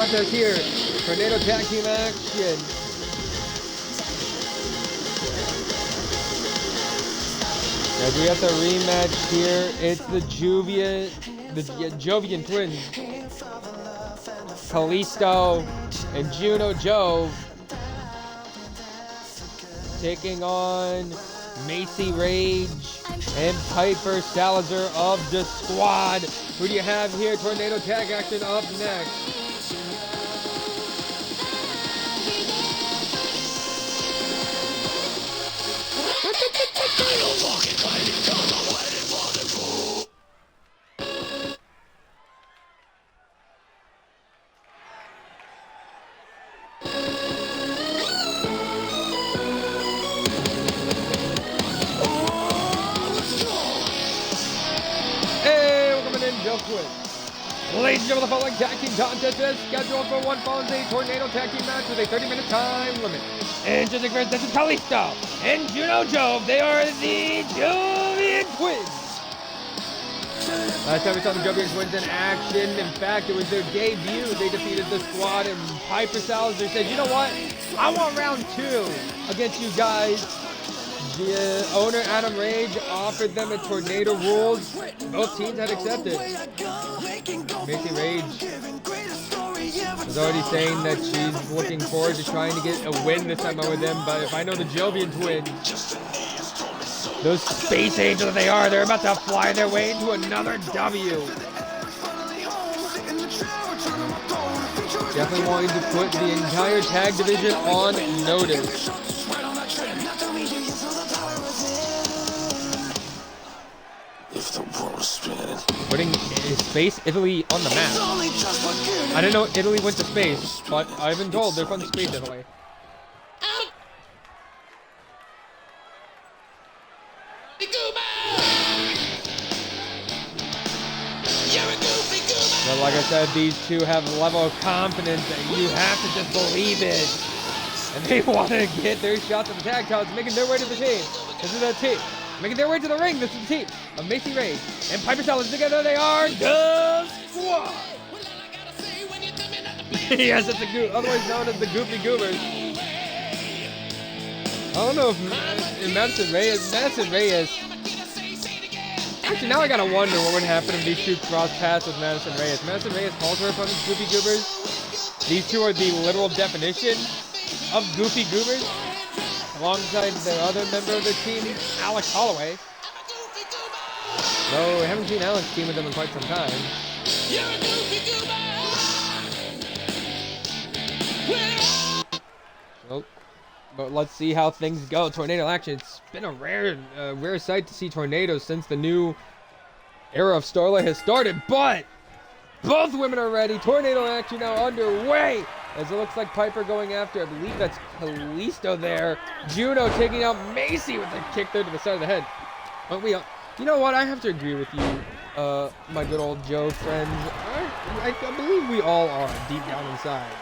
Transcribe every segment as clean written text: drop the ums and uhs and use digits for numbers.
contest here. Tornado tag team action. As we have the rematch here, it's the Jovian twins, Kalisto and Juno Jove, taking on Macy Rage and Piper Salazar of the Squad. Who do you have here? Tornado tag action up next. Ladies and gentlemen, the following tag team contest is scheduled for one fall a tornado tag team match with a 30-minute time limit. Introducing first, this is Kalisto and Juno Jove. They are the Jovian Twins. Last time we saw the Jovian Twins in action, in fact, it was their debut. They defeated the Squad, and Piper Salazar said, you know what? I want round 2 against you guys. The owner, Adam Rage, offered them a tornado rules. Both teams had accepted. Macy Rage is already saying that she's looking forward to trying to get a win this time with them. But if I know the Jovian twins, those space angels they are, they're about to fly their way into another W. Definitely wanting to put the entire tag division on notice. Putting Space Italy on the map. I didn't know Italy went to space, but I've been told they're from Space Italy. But like I said, these two have a level of confidence that you have to just believe it. And they want to get their shots at the tag titles, making their way to the team. This is the team. Making their way to the ring, this is the team of Macy Rage and Piper Salazar. Together they are the Squad. Yes, it's otherwise known as the Goofy Goobers. I don't know if Madison Reyes. Actually, now I gotta wonder what would happen if these two cross paths with Madison Reyes. Madison Reyes calls her opponents Goofy Goobers. These two are the literal definition of Goofy Goobers, alongside their other member of the team, Alex Holloway. Though I haven't seen Alex team with them in quite some time. Nope. But let's see how things go. Tornado action. It's been a rare sight to see tornadoes since the new era of Starlight has started. But both women are ready. Tornado action now underway. As it looks like Piper going after, I believe that's Kalisto there. Juno taking out Macy with a kick there to the side of the head. But you know what? I have to agree with you, my good old Joe friends. I believe we all are deep down inside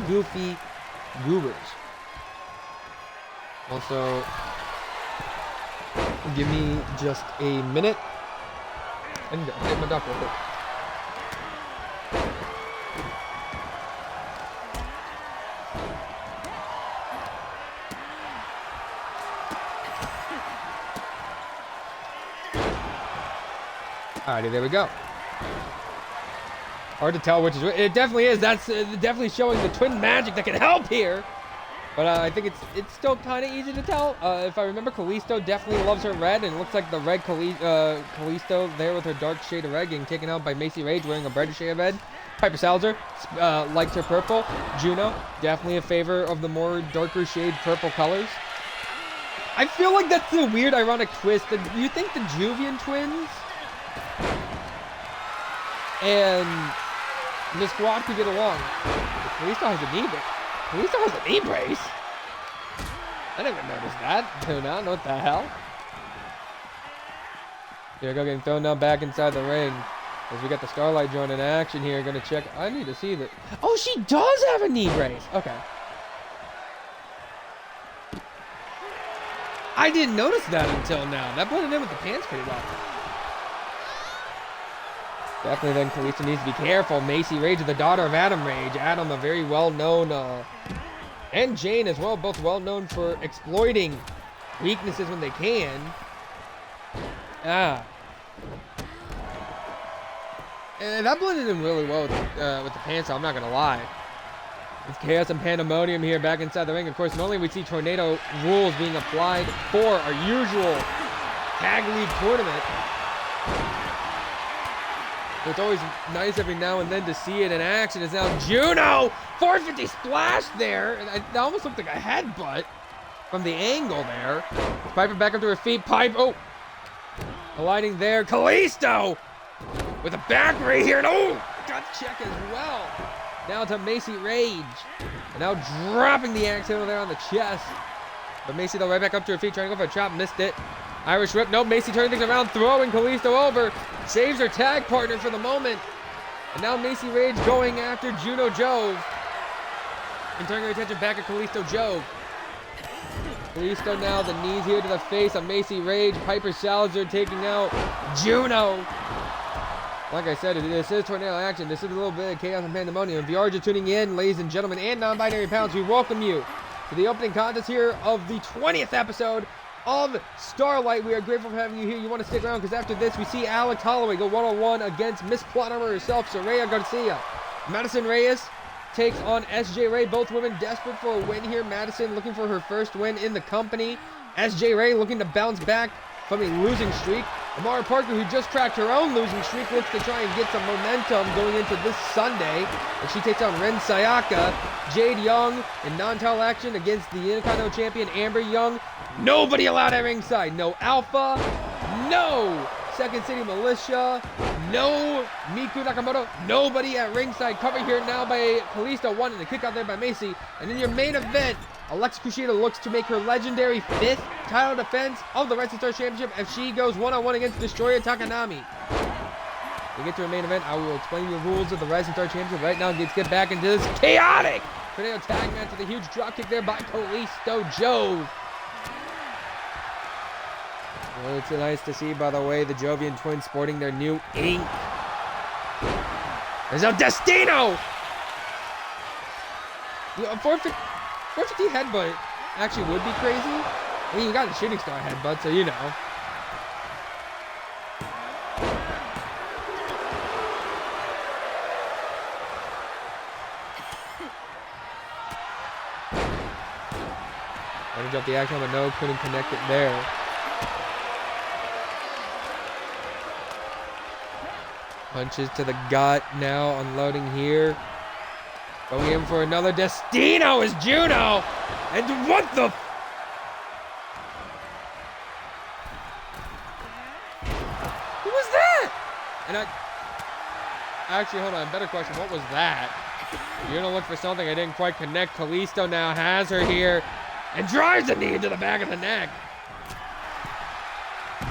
Goofy Goobers. Also, give me just a minute and get my duck real quick. Alrighty, there we go. Hard to tell which is which. It definitely is. That's definitely showing the twin magic that can help here. But I think it's still kind of easy to tell. If I remember, Kalisto definitely loves her red, and it looks like the red Kalisto there with her dark shade of red getting taken out by Macy Rage wearing a brighter shade of red. Piper Salazar likes her purple. Juno definitely a favor of the more darker shade purple colors. I feel like that's a weird, ironic twist. Do you think the Jovian twins and the Squad could get along? Kalisto has a knee brace. Kalisto has a knee brace? I didn't even notice that. Dude, I don't know what the hell. Here we go, getting thrown down back inside the ring. As we got the Starlight joint in action here. Gonna check. I need to see that. Oh, she does have a knee brace. Okay. I didn't notice that until now. That blended in with the pants pretty well. Definitely then Kalisto needs to be careful. Macy Rage, the daughter of Adam Rage. Adam, a very well-known, and Jane as well, both well-known for exploiting weaknesses when they can. And that blended in really well with the pants, I'm not going to lie. It's chaos and pandemonium here back inside the ring. Of course, normally we see tornado rules being applied for our usual tag league tournament. It's always nice every now and then to see it in action. It's now Juno! 450 splash there. And that almost looked like a headbutt from the angle there. Piper back up to her feet. Pipe. Oh! Colliding there. Kalisto! With a back right here. And oh! Got check as well. Now to Macy Rage. And now dropping the axe handle there on the chest. But Macy though right back up to her feet. Trying to go for a chop. Missed it. Irish whip. Nope. Macy turning things around. Throwing Kalisto over. Saves her tag partner for the moment. And now Macy Rage going after Juno Jove. And turning her attention back at Kalisto Jove. Kalisto now the knees here to the face of Macy Rage. Piper Salazar taking out Juno. Like I said, this is tornado action. This is a little bit of chaos and pandemonium. If you are just tuning in, ladies and gentlemen, and non-binary pounds, we welcome you to the opening contest here of the 20th episode of Starlight. We are grateful for having you here. You want to stick around because after this, we see Alex Holloway go one-on-one against Miss Plot Armor herself, Soraya Garcia. Madison Reyes takes on SJ Ray. Both women desperate for a win here. Madison looking for her first win in the company. SJ Ray looking to bounce back from a losing streak. Amara Parker, who just cracked her own losing streak, looks to try and get some momentum going into this Sunday. And she takes on Ren Sayaka. Jade Young in non-title action against the Intercontinental Champion Amber Young. Nobody allowed at ringside. No Alpha. No Second City Militia. No Miku Nakamoto. Nobody at ringside. Covered here now by Kalisto. One and a kick out there by Macy. And in your main event, Alexa Kushida looks to make her legendary 5th title defense of the Wrestling Stars Championship as she goes one-on-one against Destroyer Takanami. We get to her main event. I will explain the rules of the Wrestling Stars Championship. Right now, let's get back into this chaotic tornado tag match with a huge dropkick there by Kalisto Jove. Well, it's nice to see, by the way, the Jovian twins sporting their new ink. There's no Destino! 450 headbutt actually would be crazy. I mean, you got a shooting star headbutt, so you know. Trying to jump the action, but no, couldn't connect it there. Punches to the gut now, unloading here. Going in for another Destino is Juno. And what the? Who was that? And actually, hold on, better question. What was that? Juno looked for something. I didn't quite connect. Kalisto now has her here and drives the knee into the back of the neck.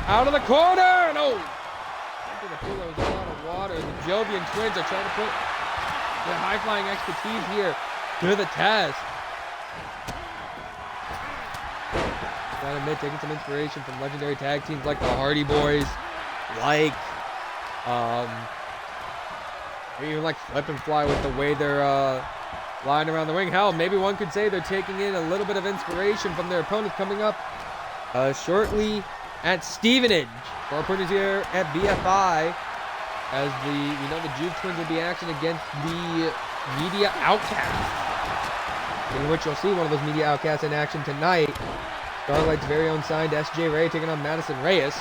Out of the corner. No. The pool was a lot of water. The Jovian twins are trying to put their high-flying expertise here to the test. Gotta admit, taking some inspiration from legendary tag teams like the Hardy Boys, like even like Flip and Fly with the way they're flying around the ring. Hell, maybe one could say they're taking in a little bit of inspiration from their opponents coming up shortly at Stevenage. For our opponents here at BFI, as we know the Juve Twins will be action against the Media Outcasts, in which you'll see one of those Media Outcasts in action tonight. Starlight's very own signed SJ Ray taking on Madison Reyes.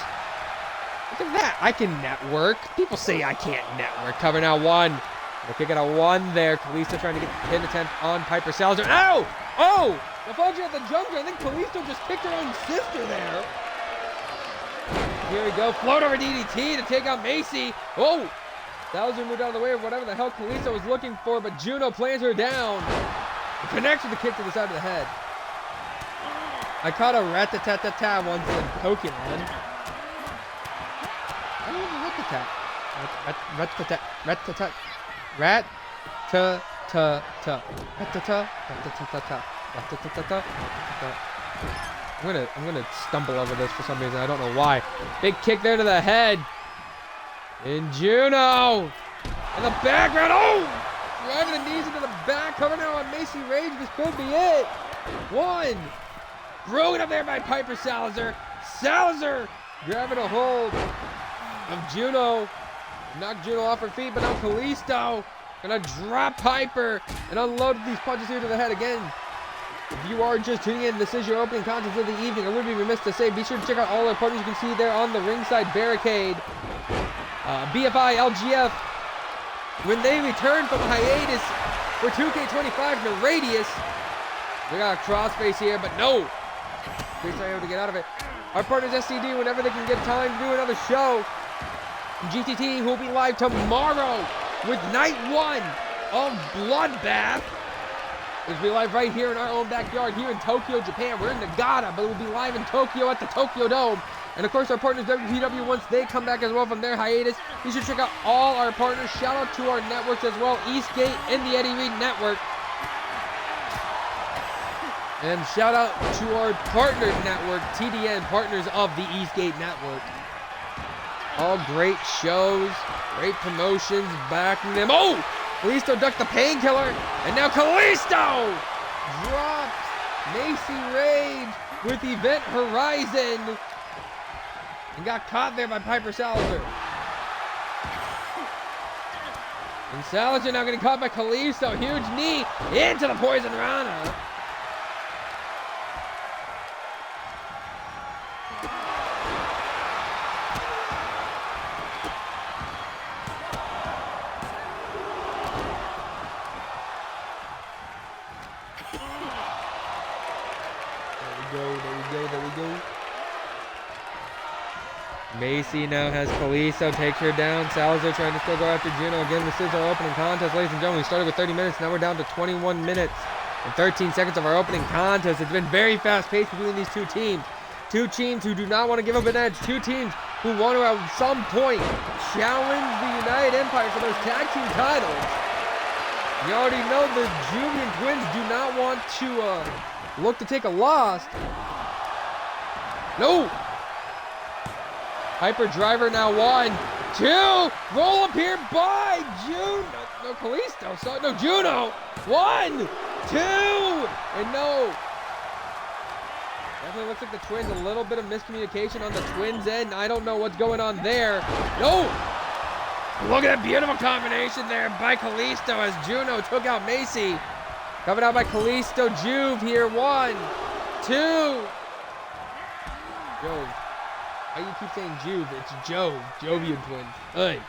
Look at that, I can network. People say I can't network. Cover now one. We'll kick it a one there. Kalisto trying to get the pin attempt on Piper Salazar. Ow! Oh! The Fudger at the jungle. I think Kalisto just kicked her own sister there. Here we go, float over DDT to take out Macy. Oh, Salazar moved out of the way of whatever the hell Kalisto was looking for, but Juno plants her down. Connects with the kick to the side of the head. I caught a rat-ta-ta-ta-ta once in Pokemon. I don't even look at that. Rat-ta-ta, rat-ta-ta, rat-ta-ta-ta, rat-ta-ta, rat-ta-ta-ta, rat-ta-ta-ta-ta. I'm gonna stumble over this for some reason. I don't know why. Big kick there to the head. And Juno in the background. Oh! Driving the knees into the back. Cover now on Macy Rage. This could be it. One. Broken up there by Piper Salazar. Salazar grabbing a hold of Juno. Knocked Juno off her feet, but now Kalisto gonna drop Piper and unload these punches here to the head again. If you are just tuning in, this is your opening contest of the evening. I would be remiss to say, be sure to check out all our partners you can see there on the ringside barricade. BFI, LGF, when they return from hiatus for 2K25 in the Radius, we got a crossface here, but no. Please are able to get out of it. Our partners SCD, whenever they can get time to do another show. GTT, who will be live tomorrow with night 1 of Bloodbath. We'll be live right here in our own backyard here in Tokyo, Japan. We're in Nagata, but we'll be live in Tokyo at the Tokyo Dome. And of course, our partners WPW, once they come back as well from their hiatus, you should check out all our partners. Shout out to our networks as well, Eastgate and the Eddie Reed Network. And shout out to our partner network, TDN, partners of the Eastgate Network. All great shows, great promotions, backing them. Oh! Kalisto ducked the painkiller, and now Kalisto drops Macy Rage with Event Horizon and got caught there by Piper Salazar. And Salazar now getting caught by Kalisto. Huge knee into the Poison Rana. There we go. Macy now has Kalisto, takes her down. Salazar trying to still go after Juno. Again, this is our opening contest, ladies and gentlemen. We started with 30 minutes. Now we're down to 21 minutes and 13 seconds of our opening contest. It's been very fast-paced between these two teams. Two teams who do not want to give up an edge. Two teams who want to, at some point, challenge the United Empire for those tag team titles. You already know the Julian twins do not want to look to take a loss. No! Hyper Driver now 1, 2, roll up here by Juno. No, Kalisto. So, no, Juno. 1, 2, and no. Definitely looks like the Twins, a little bit of miscommunication on the Twins' end. I don't know what's going on there. No! Look at that beautiful combination there by Kalisto as Juno took out Macy. Coming out by Kalisto, Juve here. 1, 2. Jove. How you keep saying Juve? It's Jove. Jovian twins. Hey.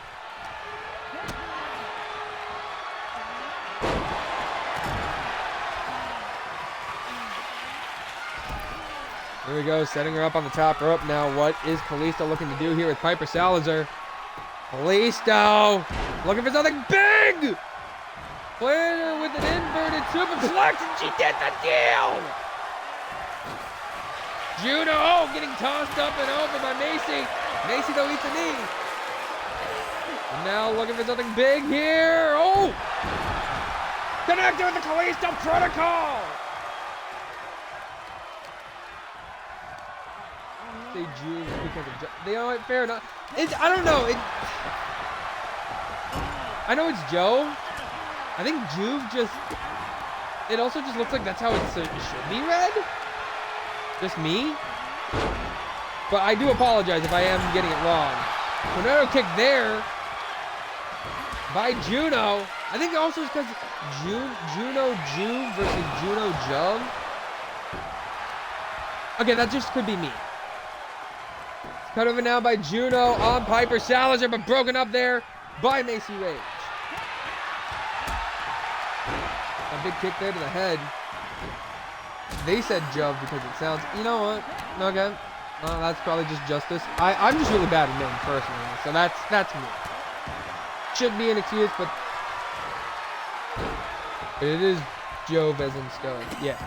Here we go, setting her up on the top rope. Now, what is Kalisto looking to do here with Piper Salazar? Kalisto looking for something big! Planner with an inverted superplex, and she did the deal! Juno, oh, getting tossed up and over by Macy. Macy, though, eats a knee. And now looking for something big here. Oh! Connected with the Kalisto Protocol! Say Juve because of they know it, fair enough. I don't know. I know it's Joe. I think Juve just... It also just looks like that's how it should be read. Just me? But I do apologize if I am getting it wrong. Tornado kick there by Juno. I think also it's because Juno Juve versus Juno Jug. Okay, that just could be me. It's cut over now by Juno on Piper Salazar, but broken up there by Macy Rage. A big kick there to the head. They said Jove because it sounds, you know what? Okay. That's probably just justice. I'm just really bad at names personally, so that's me. Should be an excuse, but it is Jove as in stone. Yeah.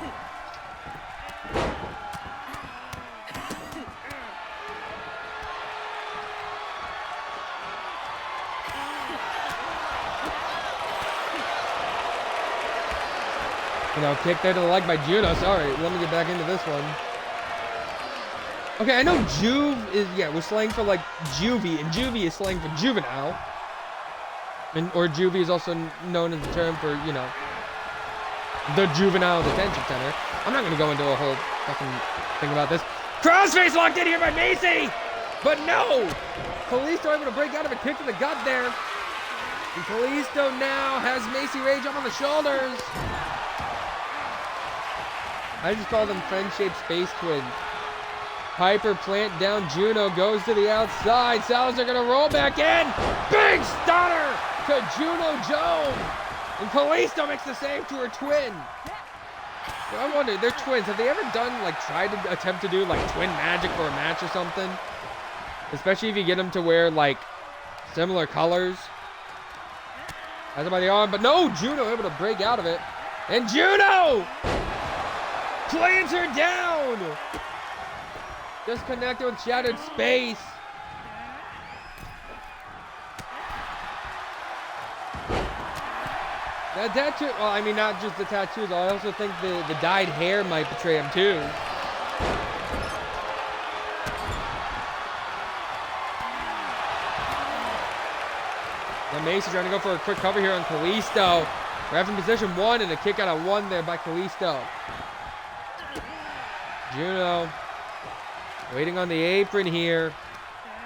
You know, kick there to the leg by Juno. Sorry, let me get back into this one. Okay, I know Juve is, yeah, we're slang for like juvie, and juvie is slang for juvenile. Or juvie is also known as the term for, you know, the juvenile detention center. I'm not gonna go into a whole fucking thing about this. Crossface locked in here by Macy! But no! Kalisto able to break out of a kick to the gut there. And Kalisto now has Macy Rage up on the shoulders. I just call them friend-shaped space twins. Piper plant down Juno, goes to the outside. Salazar gonna roll back in. Big stunner to Juno Jones. And Kalisto makes the save to her twin. I wonder, they're twins. Have they ever done, like, tried to attempt to do, like, twin magic for a match or something? Especially if you get them to wear, like, similar colors. Has him by the arm, but no, Juno able to break out of it. And Juno plants her down. Disconnected with Shattered Space. That tattoo, well, I mean, not just the tattoos. I also think the dyed hair might betray him, too. Now Macy trying to go for a quick cover here on Kalisto. Ref in position 1 and a kick out of 1 there by Kalisto. Juno waiting on the apron here.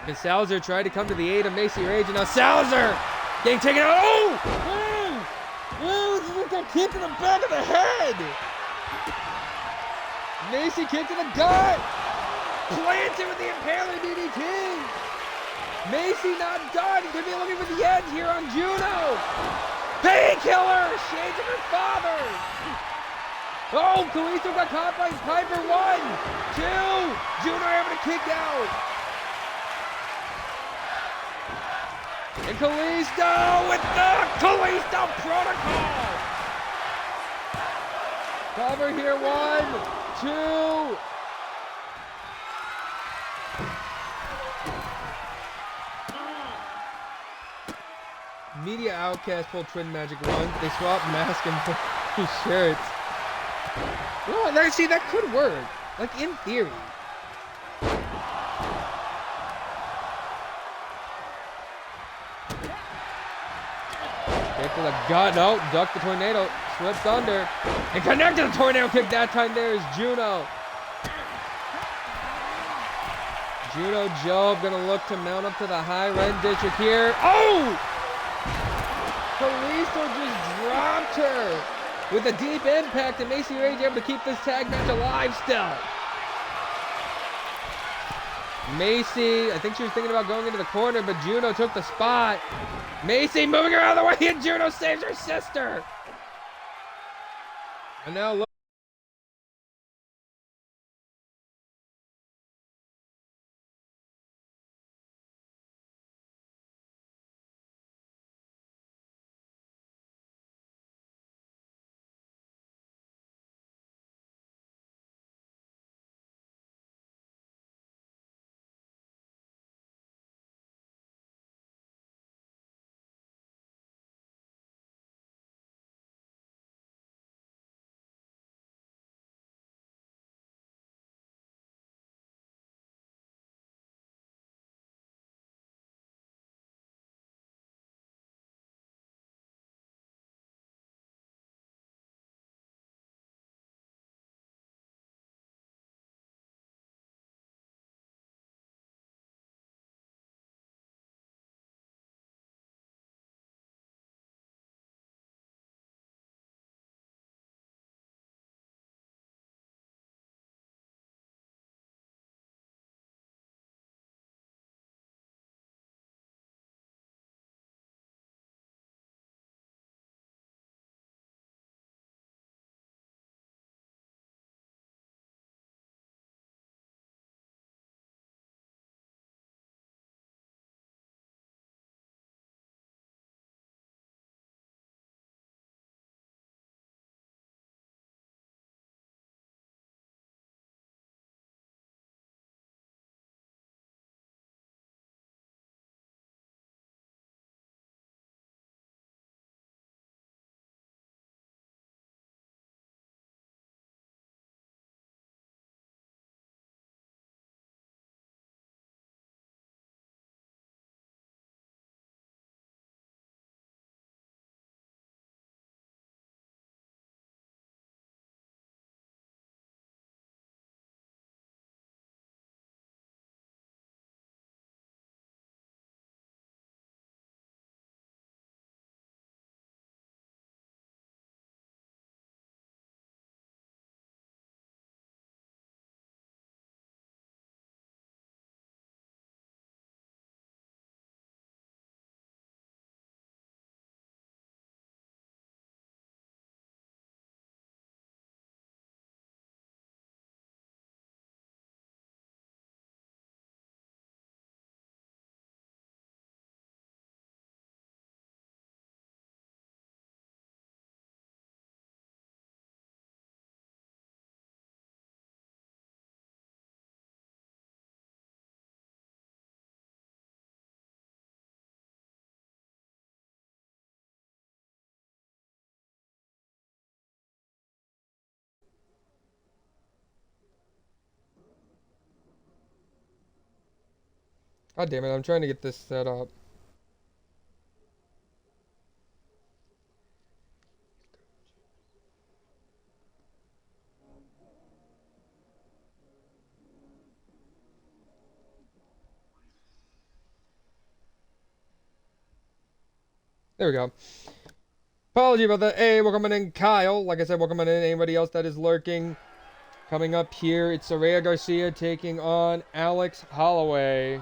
And Salazar tried to come to the aid of Macy Rage. And now Salazar getting taken out. Oh! Look at that kick in the back of the head. Macy kick to the gut. Planted with the Impaler DDT. Macy not done. Could be looking for the edge here on Juno. Painkiller. Shades of her father. Oh, Kalisto got caught by Piper. 1, 2. Juno able to kick out. And Kalisto with the Kalisto protocol. Cover here. 1, 2. Media Outcast pulled Twin Magic once. They swapped mask and put shirts. Well, see, that could work. Like, in theory. Kick to the gut. No, ducked the tornado. Slipped under. And connected the tornado kick that time. There is Juno. Juno Job gonna look to mount up to the high red district here. Oh! Kalisto just dropped her with a deep impact, and Macy Rage able to keep this tag match alive still. Macy, I think she was thinking about going into the corner, but Juno took the spot. Macy moving her out of the way, and Juno saves her sister. And now look. God damn it, I'm trying to get this set up. There we go. Apology about that. Hey, welcome in, Kyle. Like I said, welcome in anybody else that is lurking. Coming up here, it's Saraya Garcia taking on Alex Holloway.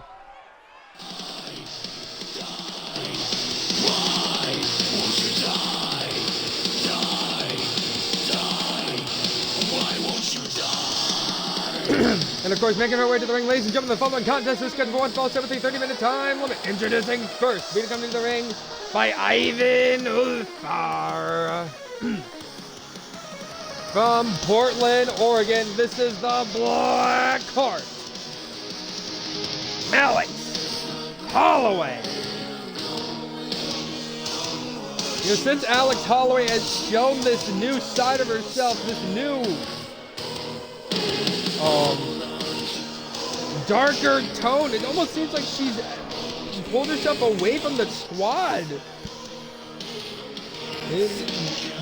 And of course, making her way to the ring, ladies and gentlemen, the following contest is scheduled for one fall, 30-minute time limit. Introducing first, being coming to the ring by Ivan Ulfar. From Portland, Oregon, this is the Black Heart, Alex Holloway. You know, since Alex Holloway has shown this new side of herself, this new darker tone, it almost seems like she's pulled herself away from the squad.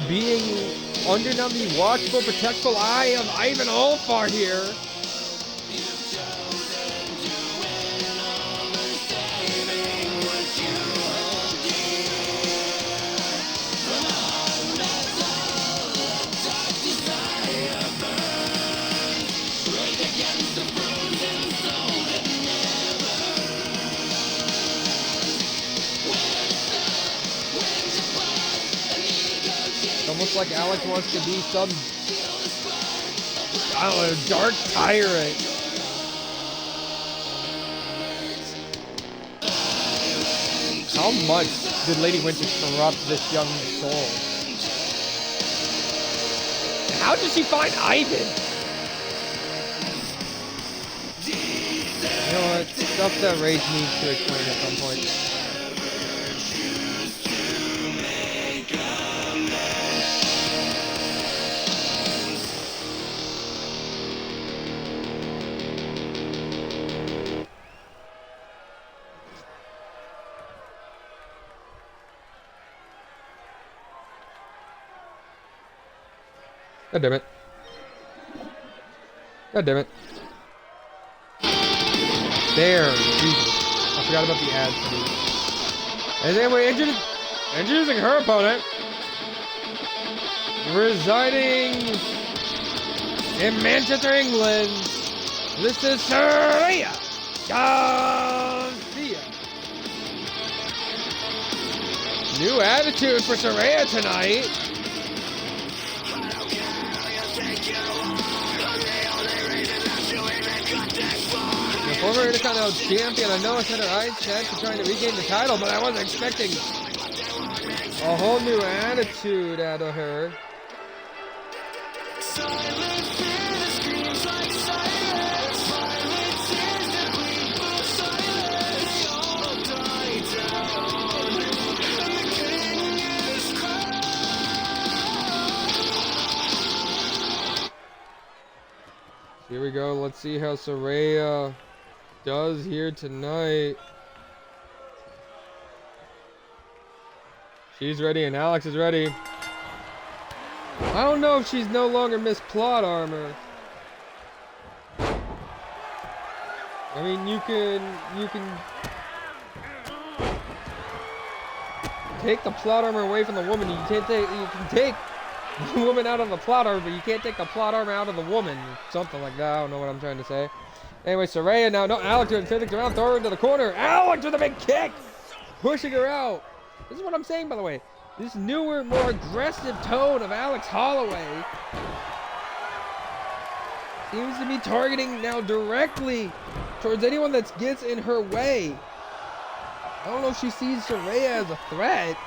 Being under now the watchful, protectful eye of Ivan Ulfar here. Almost like Alex wants to be some, I don't know, dark tyrant. How much did Lady Winter corrupt this young soul? How did she find Ivan? You know what? Stuff that Rage needs to explain at some point. God damn it. God damn it. There. Jesus. I forgot about the ads for these. And then we're introducing her opponent. Residing in Manchester, England. This is Saraya Garcia. New attitude for Saraya tonight. Former Intercontinental Champion. I know I said her eyes chance to trying to regain the title, but I wasn't expecting a whole new attitude out of her. Here we go. Let's see how Saraya does here tonight. She's ready and Alex is ready. I don't know if she's no longer Miss Plot Armor. I mean, you can take the plot armor away from the woman. You can take the woman out of the plot armor, but you can't take the plot armor out of the woman. Something like that. I don't know what I'm trying to say. Anyway, Saraya now, no, Alex doing physics around, throw her into the corner. Alex with a big kick, pushing her out. This is what I'm saying, by the way. This newer, more aggressive tone of Alex Holloway seems to be targeting now directly towards anyone that gets in her way. I don't know if she sees Saraya as a threat.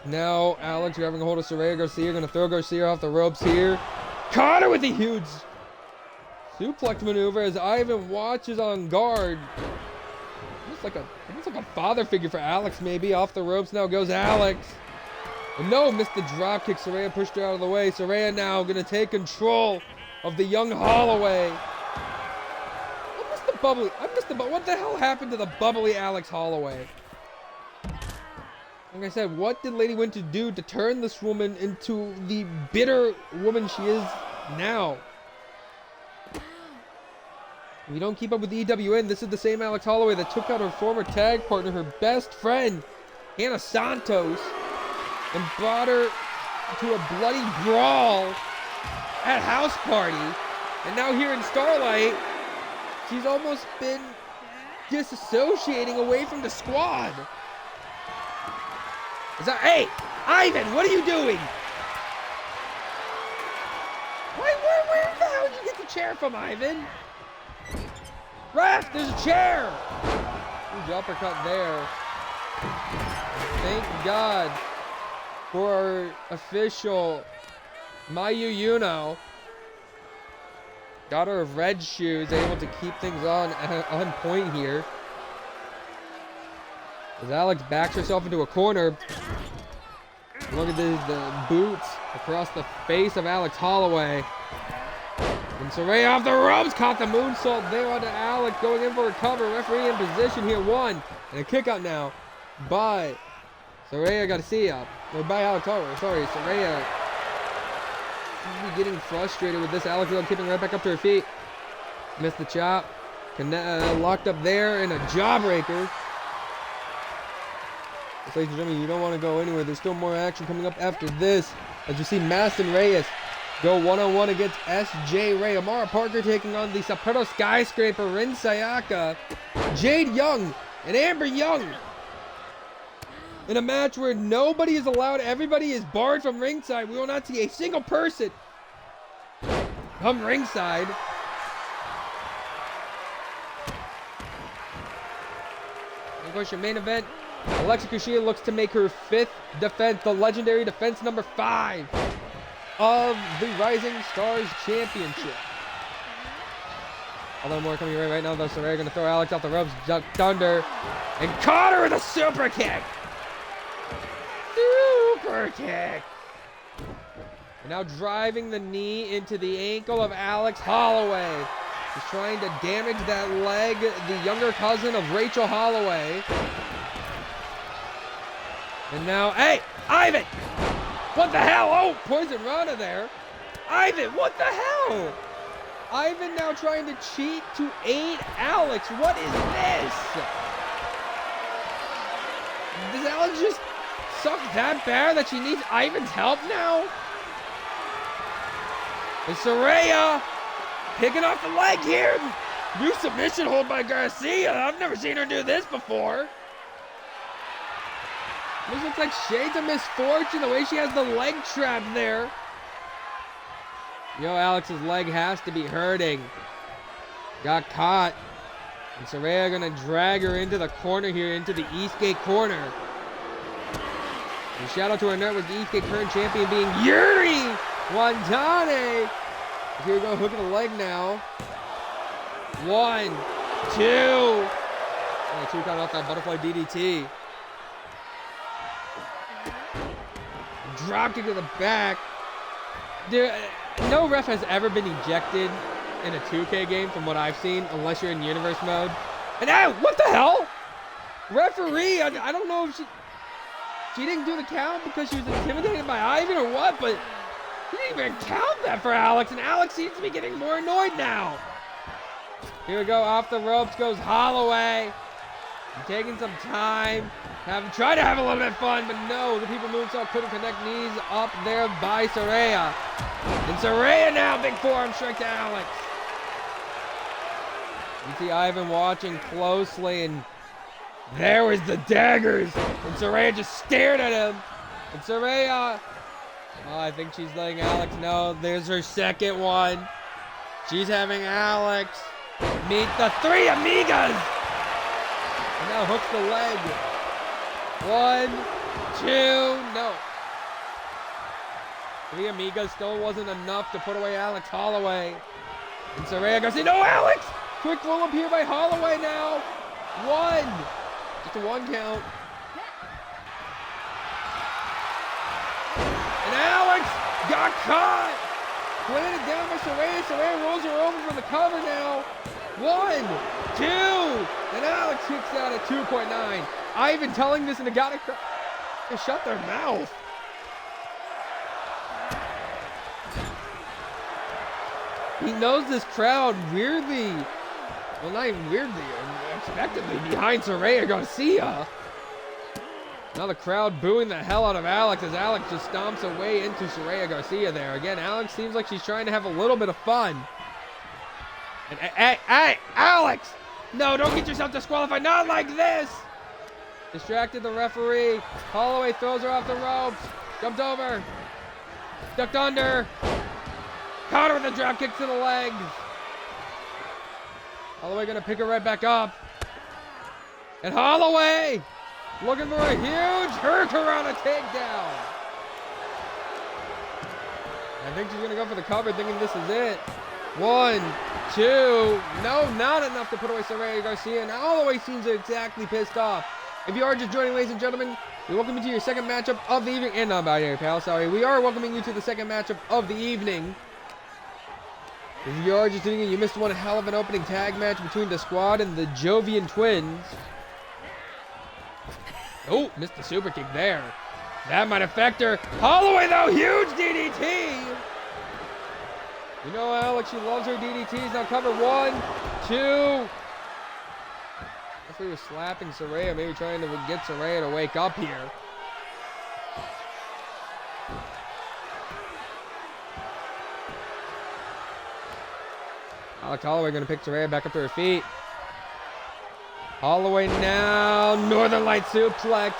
Now, Alex grabbing a hold of Saraya Garcia, going to throw Garcia off the ropes here. Caught her with a huge suplex maneuver as Ivan watches on guard. almost like a father figure for Alex, maybe. Off the ropes now goes Alex. And no, missed the drop kick. Saraya pushed her out of the way. Saraya now going to take control of the young Holloway. I missed the bubbly. What the hell happened to the bubbly Alex Holloway? Like I said, what did Lady Winter do to turn this woman into the bitter woman she is now? If you don't keep up with the EWN, this is the same Alex Holloway that took out her former tag partner, her best friend, Hannah Santos, and brought her to a bloody brawl at House Party. And now here in Starlight, she's almost been disassociating away from the squad. Hey, Ivan, what are you doing? Where the hell did you get the chair from, Ivan? Ref, there's a chair! Huge uppercut there. Thank God for our official, Mayu Yuno. Daughter of Red Shoes, able to keep things on point here. As Alex backs herself into a corner. Look at the boots across the face of Alex Holloway. And Saraya off the ropes, caught the moonsault there onto Alex, going in for a cover. Referee in position here, one. And a kick out now by Saraya Garcia. Or by Alex Holloway, sorry, Saraya. She's getting frustrated with this. Alex though keeping right back up to her feet. Missed the chop. Locked up there in a jawbreaker. Ladies and gentlemen, you don't want to go anywhere. There's still more action coming up after this. As you see Maston Reyes go one-on-one against S.J. Ray. Amara Parker taking on the Sapporo Skyscraper, Rin Sayaka, Jade Young, and Amber Young. In a match where nobody is allowed, everybody is barred from ringside. We will not see a single person come ringside. And of course, your main event, Alexa Kushida looks to make her 5th defense, the legendary defense number 5 of the Rising Stars Championship. A little more coming your way right now, though. Saraya going to throw Alex off the ropes, ducked under, and caught her with a super kick. Super kick. And now driving the knee into the ankle of Alex Holloway. She's trying to damage that leg, the younger cousin of Rachel Holloway. And now, hey, Ivan! What the hell? Oh, Poison Rana there. Ivan, what the hell? Ivan now trying to cheat to aid Alex. What is this? Does Alex just suck that bad that she needs Ivan's help now? And Saraya picking off the leg here. New submission hold by Garcia. I've never seen her do this before. This looks like shades of misfortune, the way she has the leg trap there. Yo, Alex's leg has to be hurting. Got caught. And Saraya gonna drag her into the corner here, into the Eastgate corner. And shout out to our network, the Eastgate current champion being Yuri Wantane. Here we go, hook of the leg now. 1, 2. Oh, 2 count off that butterfly DDT. Drop kick to the back. Dude, no ref has ever been ejected in a 2K game from what I've seen, unless you're in universe mode. And what the hell? Referee, I don't know if she didn't do the count because she was intimidated by Ivan or what, but he didn't even count that for Alex, and Alex seems to be getting more annoyed now. Here we go, off the ropes goes Holloway. Taking some time, try to have a little bit of fun, but no, the people moonsault couldn't connect, knees up there by Saraya. And Saraya now, big forearm strike to Alex. You see Ivan watching closely, and there was the daggers, and Saraya just stared at him. And Saraya, I think she's letting Alex know there's her second one. She's having Alex meet the 3 amigas. And now hooks the leg. 1, 2, no. 3 amigas still wasn't enough to put away Alex Holloway. And Saraya Garcia, no, Alex! Quick roll up here by Holloway now. 1. Just a 1 count. And Alex got caught. Planted down by Saraya. Saraya rolls her over for the cover now. 1, 2. And Alex kicks out at 2.9. Ivan telling this and they got to shut their mouth. He knows this crowd weirdly, well, not even weirdly, unexpectedly behind Saraya Garcia. Now the crowd booing the hell out of Alex as Alex just stomps away into Saraya Garcia there. Again, Alex seems like she's trying to have a little bit of fun. And hey, Alex! No, don't get yourself disqualified. Not like this! Distracted the referee. Holloway throws her off the ropes. Jumped over. Ducked under. Caught her with a drop kick to the legs. Holloway gonna pick her right back up. And Holloway looking for a huge hurricanrana takedown. I think she's gonna go for the cover thinking this is it. 1, 2. No, not enough to put away Saraya Garcia. And Holloway seems exactly pissed off. If you are just joining, ladies and gentlemen, we welcome you to your second matchup of the evening. And non-binary, pal, sorry. We are welcoming you to the second matchup of the evening. If you are just tuning in, you missed one hell of an opening tag match between the Squad and the Jovian Twins. Oh, missed the super kick there. That might affect her. Holloway, though, huge DDT. You know, Alex, she loves her DDTs. Now cover 1, 2. If we were slapping Saraya, maybe trying to get Saraya to wake up here. Alex Holloway going to pick Saraya back up to her feet. Holloway now. Northern Light suplex.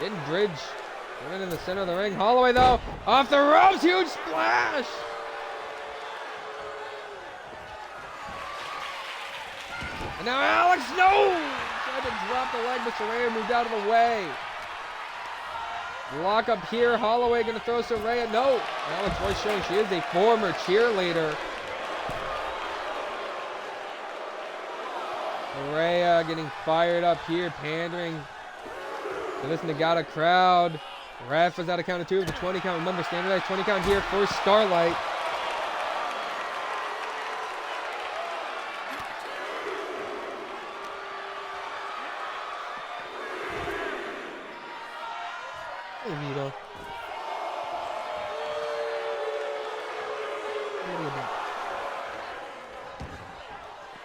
Didn't bridge. Women in the center of the ring. Holloway, though, off the ropes. Huge splash. And now Alex, no! Tried to drop the leg, but Saraya moved out of the way. Lock up here. Holloway going to throw Saraya. No. Alex was showing she is a former cheerleader. Saraya getting fired up here, pandering to this Nagata crowd. Ref was out of count of 2 of the 20 count. Remember, standardized 20 count here for Starlight. Hey, Vito.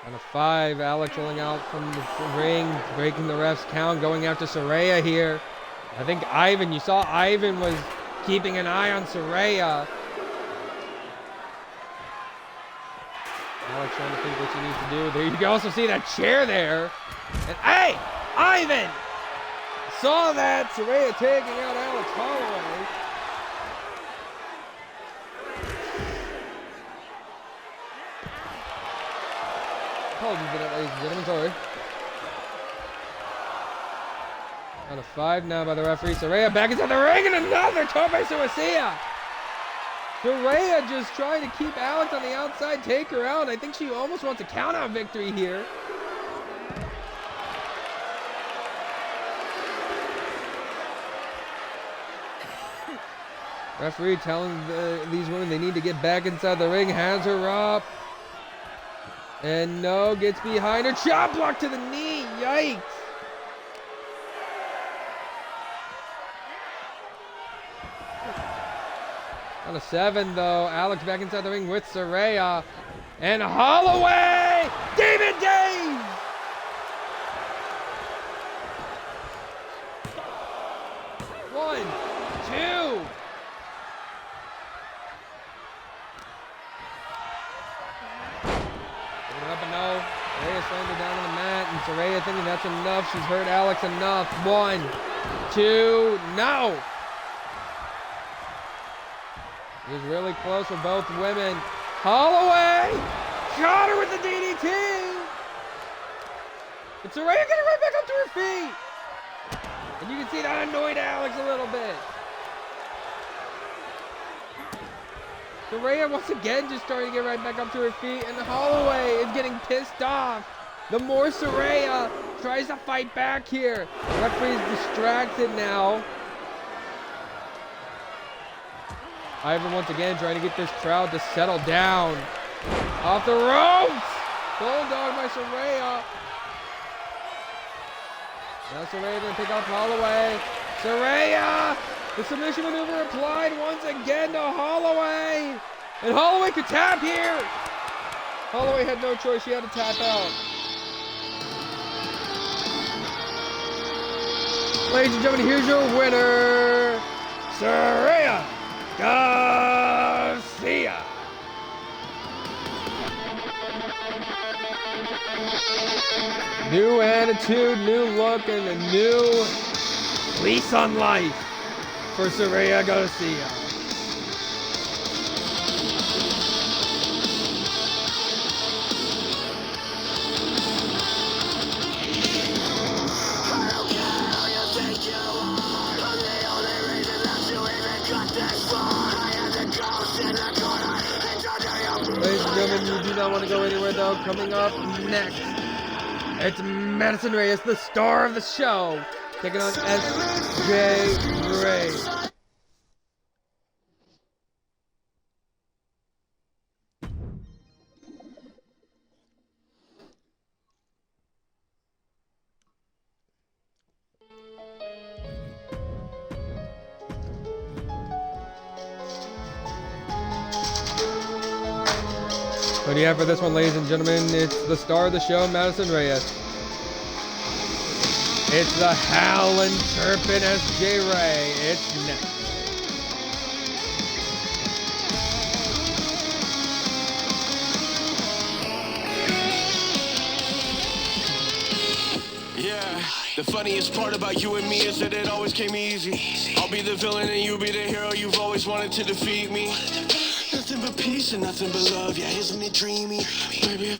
On a 5, Alex rolling out from the ring, breaking the ref's count, going after Saraya here. I think Ivan, you saw Ivan was keeping an eye on Saraya. Alex trying to think what she needs to do. There you can also see that chair there. And hey, Ivan! Saw that. Saraya taking out Alex Holloway. Apologies for that, ladies and gentlemen. Sorry. On a 5 now by the referee. Saraya back into the ring and another Tope Suicida. Saraya just trying to keep Alex on the outside, take her out. I think she almost wants a count-out victory here. Referee telling these women they need to get back inside the ring. Has her up. And no, gets behind her. Chop block to the knee. Yikes. On a 7, though. Alex back inside the ring with Saraya. And Holloway. David Dave. One, two. Up and no. Saraya slammed her down on the mat, and Saraya thinking that's enough. She's hurt Alex enough. 1, 2, no. It was really close for both women. Holloway got her with the DDT. And Saraya getting right back up to her feet. And you can see that annoyed Alex a little bit. Saraya once again just starting to get right back up to her feet, and Holloway is getting pissed off. The more Saraya tries to fight back here. Referee's distracted now. Ivan once again trying to get this crowd to settle down. Off the ropes! Bulldog by Saraya. Now Saraya gonna pick off Holloway. Saraya! The submission maneuver applied once again to Holloway. And Holloway could tap here. Holloway had no choice, she had to tap out. Ladies and gentlemen, here's your winner, Saraya Garcia. New attitude, new look, and a new lease on life for Saraya Garcia. Ladies and gentlemen, you do not want to go anywhere though. Coming up next, it's Madison Reyes, the star of the show, taking on S.J. Ray. What do you have for this one, ladies and gentlemen? It's the star of the show, Madison Reyes. It's the howling, chirping S.J. Ray. It's next. Yeah, the funniest part about you and me is that it always came easy. I'll be the villain and you be the hero. You've always wanted to defeat me. Nothing but peace and nothing but love. Yeah, isn't it dreamy, baby?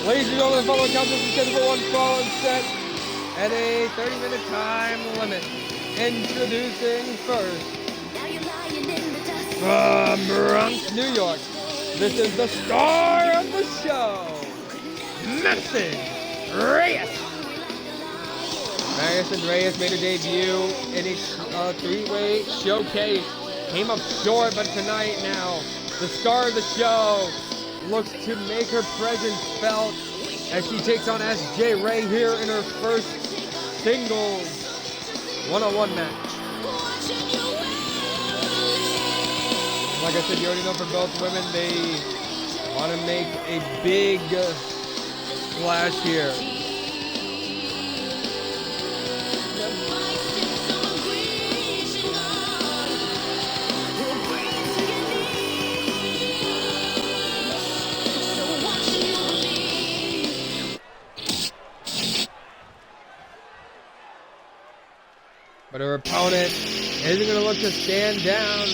Ladies and gentlemen, the following contest is scheduled for one fall and set at a 30-minute time limit. Introducing first, from Bronx, New York, this is the star of the show, Madison Reyes. Madison Reyes made her debut in a three-way showcase. Came up short, but tonight now, the star of the show looks to make her presence felt as she takes on S.J. Ray here in her first singles one-on-one match. Like I said, you already know for both women, they want to make a big splash here. But her opponent isn't going to look to stand down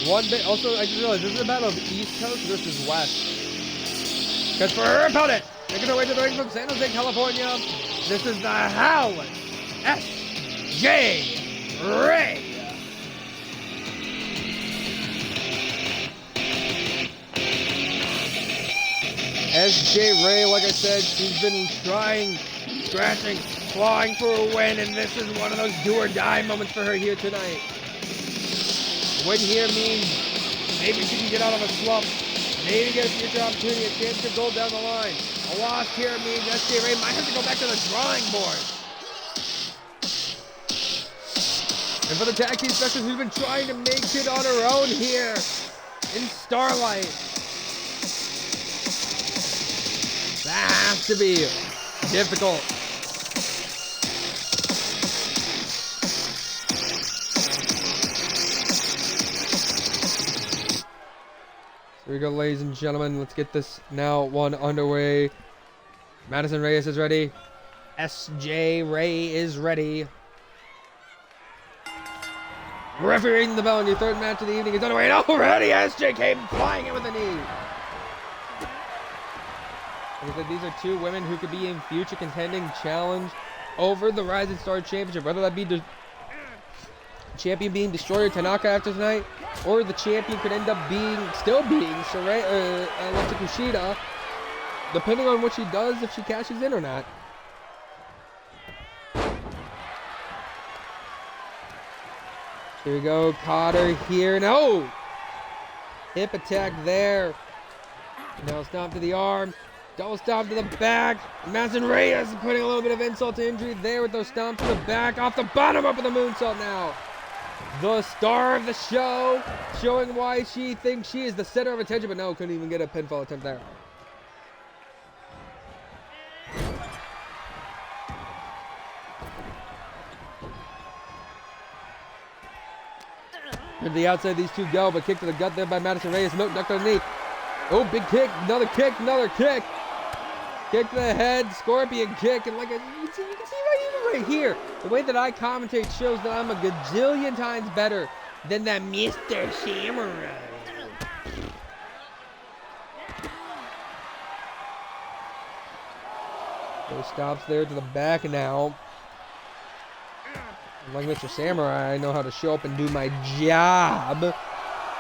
one bit. Also, I just realized this is a battle of East Coast versus West. Because for her opponent, making her way to the ring from San Jose, California, this is the Howling S.J. Ray. S.J. Ray, like I said, she's been trying, scratching, clawing for a win, and this is one of those do-or-die moments for her here tonight. Win here means maybe she can get out of a slump, maybe get a future opportunity, a chance to go down the line. A loss here means S.J. Ray might have to go back to the drawing board. And for the tag team specialist who's been trying to make it on her own here in Starlight, that has to be difficult. Here we go, ladies and gentlemen. Let's get this now one underway. Madison Reyes is ready. S.J. Ray is ready. Refereeing the bell in your third match of the evening is underway, and already SJ came flying in with a knee. Like I said, these are two women who could be in future contending challenge over the Rising Star Championship, whether that be the champion being Destroyer Tanaka after tonight, or the champion could end up still being Alexa Kushida, depending on what she does, if she cashes in or not. Here we go, Cotter here. No! Hip attack there. Now stomp to the arm. Double stomp to the back. Madison Reyes putting a little bit of insult to injury there with those stomps to the back. Off the bottom up with a moonsault now. The star of the show, showing why she thinks she is the center of attention, but no, couldn't even get a pinfall attempt there. To the outside, these two go, but kick to the gut there by Madison Reyes. Milk ducked underneath. Oh, big kick, another kick, another kick. Kick to the head, scorpion kick, and you can see right here, the way that I commentate shows that I'm a gajillion times better than that Mr. Samurai. Those stops there to the back now. Like Mr. Samurai, I know how to show up and do my job,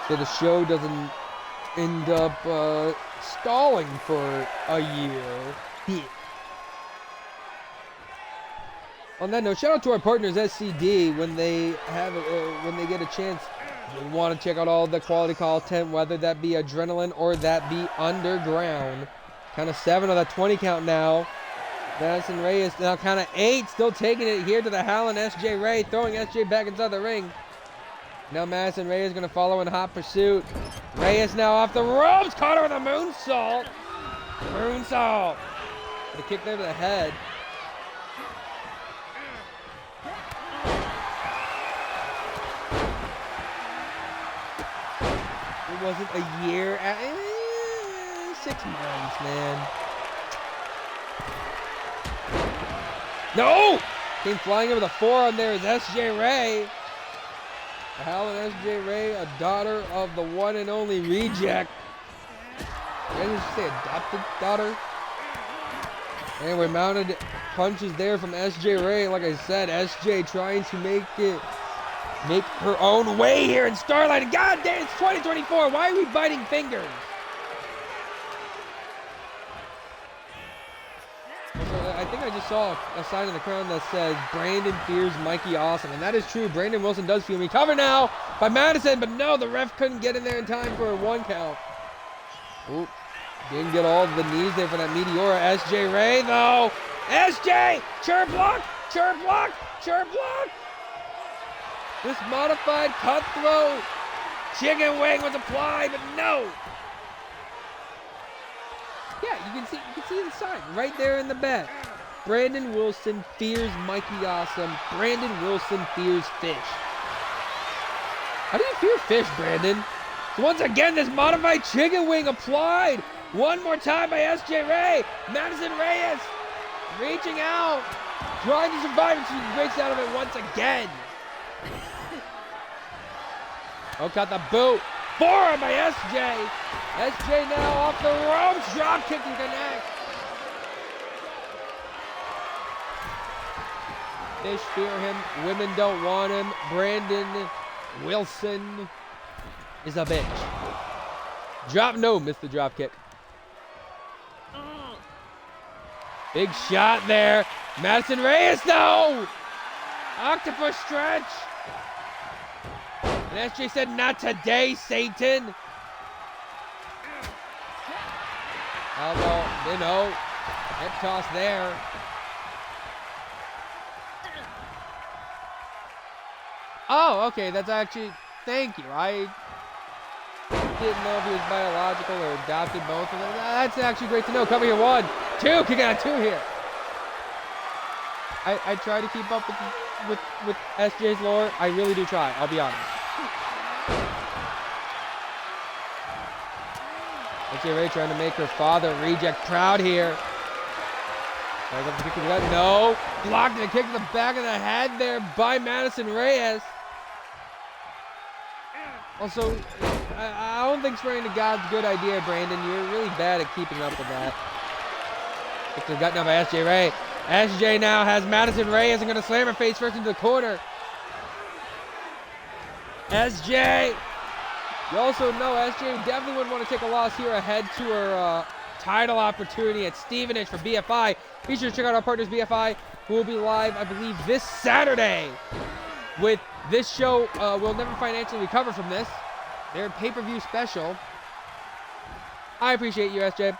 so the show doesn't end up stalling for a year. On that note, shout out to our partners SCD when they get a chance. You want to check out all the quality content, whether that be Adrenaline or that be Underground. Count of 7 on that 20 count now. Madison Reyes now count of 8, still taking it here to the Howlin' SJ Ray, throwing SJ back inside the ring. Now Madison Reyes going to follow in hot pursuit. Reyes now off the ropes, caught her with a moonsault. Moonsault. The kick there to the head. It wasn't a year, 6 months, man. No! Came flying in with a forearm there is SJ Ray. The Howlin' SJ Ray, a daughter of the one and only Reject. Did you say adopted daughter? Anyway, mounted punches there from SJ Ray. Like I said, SJ trying to make her own way here in Starlight. And God damn, it's 2024. Why are we biting fingers? I think I just saw a sign in the crowd that says Brandon fears Mikey Awesome, and that is true. Brandon Wilson does fear me. Cover now by Madison, but no, the ref couldn't get in there in time for a 1 count. Oop, didn't get all the knees there for that Meteora. SJ Ray though. SJ, chirp block, chirp block, chirp block. This modified cutthroat chicken wing was applied, but no. Yeah, you can see the sign right there in the back. Brandon Wilson fears Mikey Awesome. Brandon Wilson fears fish. How do you fear fish, Brandon? So once again, this modified chicken wing applied. One more time by SJ Ray. Madison Reyes reaching out, trying to survive, and she breaks out of it once again. Oh, got the boot. Forearm by SJ. SJ now off the ropes. Drop kick and connect. Fish fear him. Women don't want him. Brandon Wilson is a bitch. Missed the drop kick. Big shot there. Madison Reyes, no! Octopus stretch. And SJ said, not today, Satan. Elbow, hip toss there. Oh, okay, that's actually, thank you. I didn't know if he was biological or adopted, both of them. That's actually great to know. Cover here, 1, 2, kick out 2 here. I try to keep up with SJ's lore. I really do try, I'll be honest. SJ Ray trying to make her father Reject proud here. No. Blocked and a kick to the back of the head there by Madison Reyes. Also, I don't think spraying the God's a good idea, Brandon. You're really bad at keeping up with that. Kicked to the gut now by SJ Ray. SJ now has Madison Reyes and going to slam her face first into the corner. SJ. You also know SJ definitely wouldn't want to take a loss here ahead to her title opportunity at Stevenage for BFI. Be sure to check out our partners BFI, who will be live, I believe, this Saturday. With this show, we'll never financially recover from this. Their pay-per-view special. I appreciate you, SJ.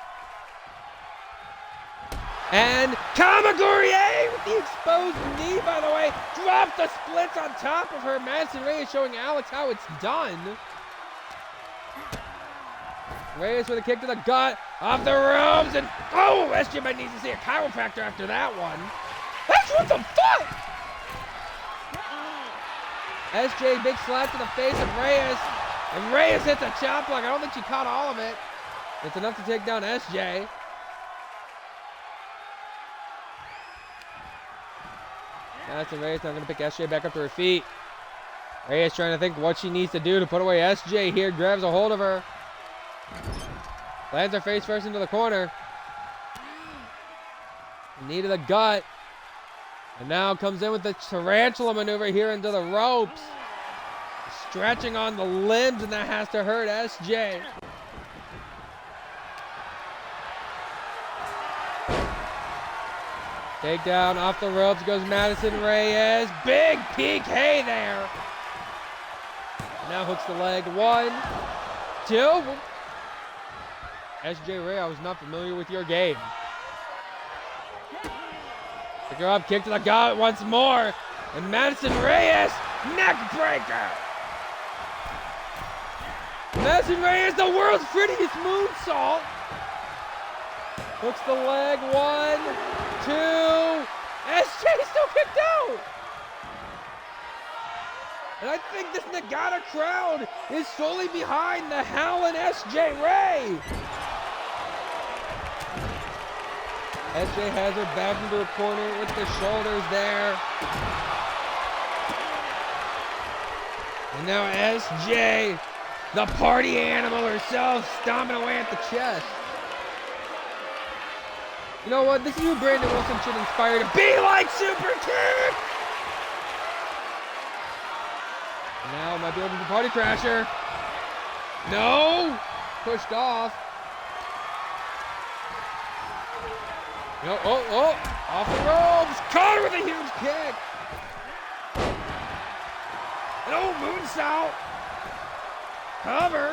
And Kamagurier with the exposed knee, by the way. Dropped the splits on top of her. Madison Reyes showing Alex how it's done. Reyes with a kick to the gut, off the ropes, and oh, SJ might need to see a chiropractor after that one. That's what the fuck! SJ, big slap to the face of Reyes, and Reyes hits a chop block. I don't think she caught all of it. It's enough to take down SJ. That's Reyes now going to pick SJ back up to her feet. Reyes trying to think what she needs to do to put away SJ here. Grabs a hold of her. Lands her face first into the corner. Knee to the gut. And now comes in with the tarantula maneuver here into the ropes. Stretching on the limbs, and that has to hurt SJ. Takedown off the ropes goes Madison Reyes. Big PK there. Now hooks the leg. 1, 2. SJ Ray, I was not familiar with your game. Pick her up, kick to the gut once more. And Madison Reyes, neck breaker. Madison Reyes, the world's prettiest moonsault. Hooks the leg, 1, 2. SJ still kicked out. And I think this Nagata crowd is solely behind the howling SJ Ray. SJ has her back into a corner with the shoulders there. And now SJ, the party animal herself, stomping away at the chest. You know what? This is who Brandon Wilson should inspire to be like Super Kid. Now might be open for Party Crasher. No! Pushed off. No, oh, off the ropes. Caught her with a huge kick. And oh, moonsault. Cover.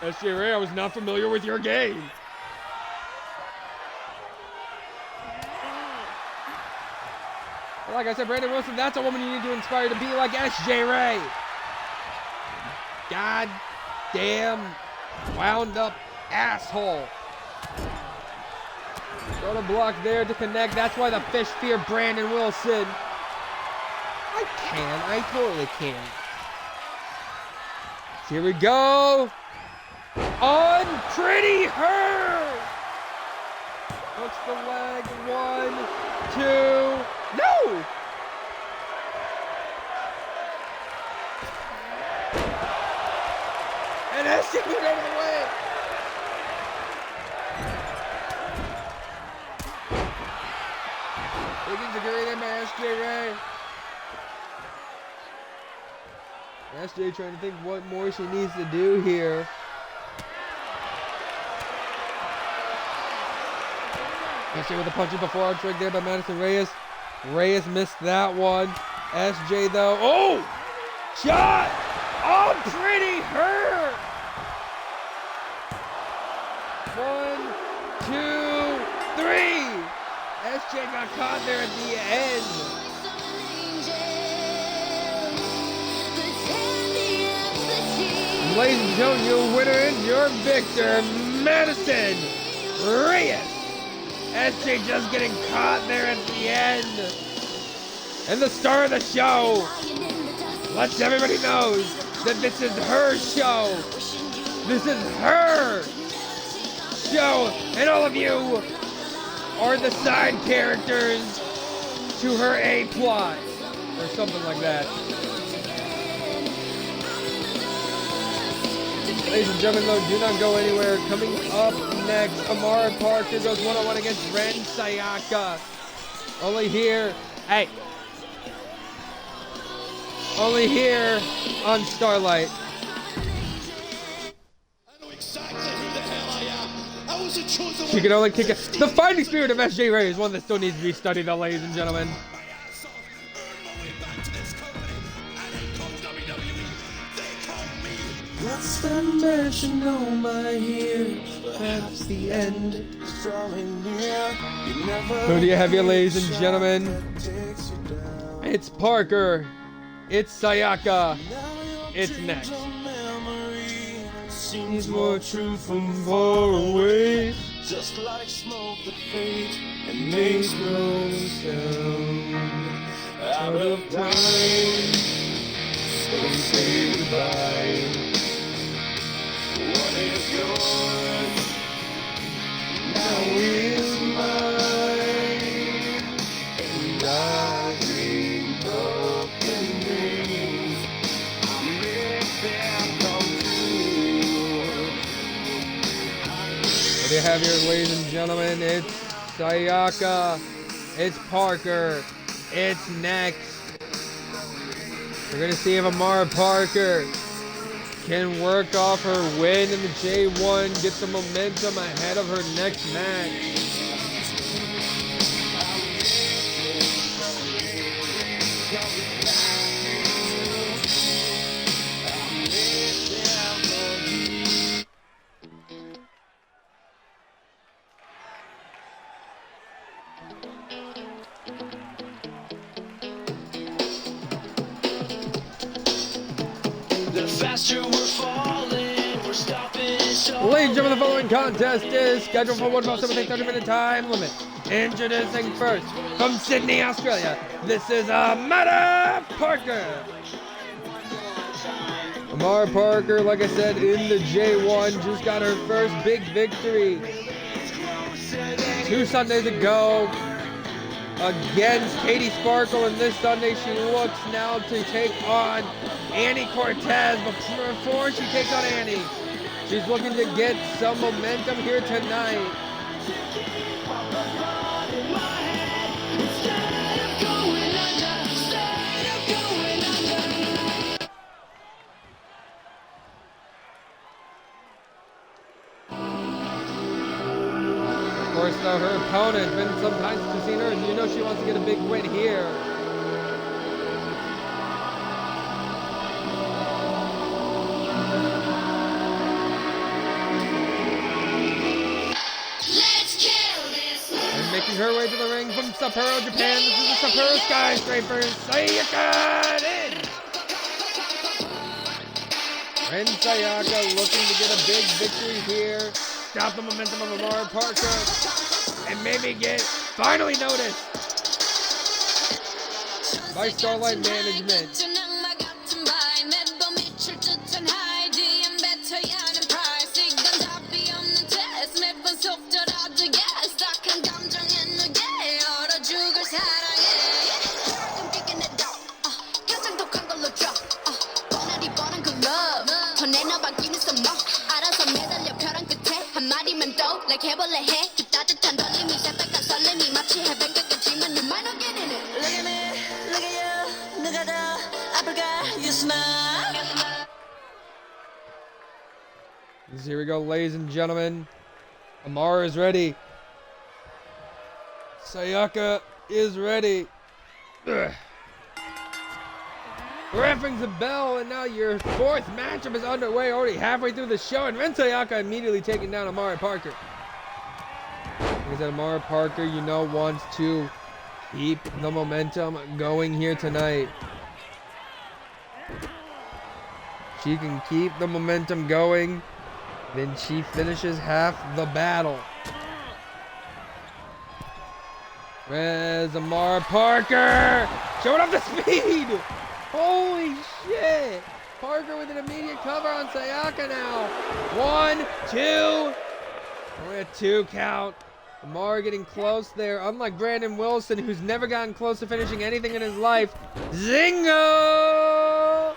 1. SJ Ray, I was not familiar with your game. Like I said, Brandon Wilson, that's a woman you need to inspire to be like SJ Ray. God damn wound up asshole. Throw the block there to connect. That's why the fish fear Brandon Wilson. I totally can. Here we go. Unpretty her. Hooks the leg. 1, 2. No! And SJ moved out of the way. Big insecurity in by SJ Ray. SJ trying to think what more she needs to do here. SJ with a punching before arm trick there by Madison Reyes. Reyes missed that one. SJ though. Oh! Shot! Oh, pretty her! 1, 2, 3. SJ got caught there at the end. Ladies and gentlemen, your winner is your victor, Madison Reyes. SJ just getting caught there at the end. And the star of the show lets everybody knows that this is her show. This is her show. And all of you are the side characters to her A plot. Or something like that. Ladies and gentlemen, though, do not go anywhere. Coming up next, Amara Parker goes one-on-one against Ren Sayaka. Only here, hey, only here on Starlight. She can only kick it. The fighting spirit of SJ Ray is one that still needs to be studied, though, ladies and gentlemen. What's the metronome I hear? Perhaps the end is drawing near. Who do you have here, ladies and gentlemen? It's Parker. It's Sayaka. It's next. Seems more true from far away. Just like smoke that fades and makes no sound. Out of time, so say goodbye. What is yours now is mine, and I dream broken dreams. I'm living come true. What do you have here, ladies and gentlemen? It's Sayaka. It's Parker. It's next. We're going to see if Amara Parker can work off her win in the J1, get some momentum ahead of her next match. Faster we're falling, we're stopping. Ladies and gentlemen, the following contest is scheduled for one fall with a 30-minute time limit. Introducing first, from Sydney, Australia, this is Amara Parker. Amara Parker, like I said, in the J1, just got her first big victory 2 Sundays ago against Katie Sparkle, and this Sunday she looks now to take on Annie Cortez. But before she takes on Annie, she's looking to get some momentum here tonight. Of course, though, her opponent, been some times since you've seen her, and you know she wants to get a big win here. And making her way to the ring from Sapporo, Japan, this is the Sapporo Skyscraper, Sayaka in! Ren Sayaka looking to get a big victory here, stop the momentum of Amara Parker, and maybe get finally noticed by Starlight Management. Here we go, ladies and gentlemen. Amara is ready. Sayaka is ready. Ugh. Reffing's the bell, and now your 4th matchup is underway, already halfway through the show, and Ren Sayaka immediately taking down Amara Parker. Like I said, Amara Parker, you know, wants to keep the momentum going here tonight. She can keep the momentum going, then she finishes half the battle. Where's Amara Parker? Showing off the speed! Holy shit! Parker with an immediate cover on Sayaka now. 1, 2. Only a 2 count. Amara getting close there. Unlike Brandon Wilson, who's never gotten close to finishing anything in his life. Zingo!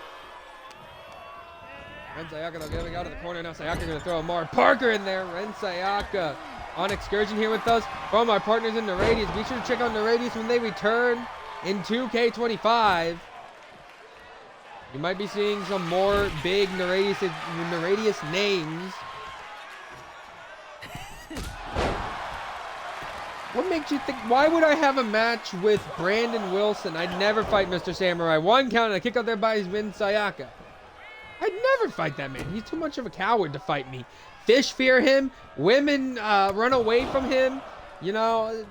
Ren Sayaka, though, getting out of the corner. Now Sayaka going to throw Amara Parker in there. Ren Sayaka on excursion here with us. From our partners in Naradius. Be sure to check out Naradius when they return in 2K25. You might be seeing some more big Naradius names. What makes you think? Why would I have a match with Brandon Wilson? I'd never fight Mr. Samurai. 1 count and a kick out there by Ren Sayaka. I'd never fight that man. He's too much of a coward to fight me. Fish fear him. Women run away from him. You know.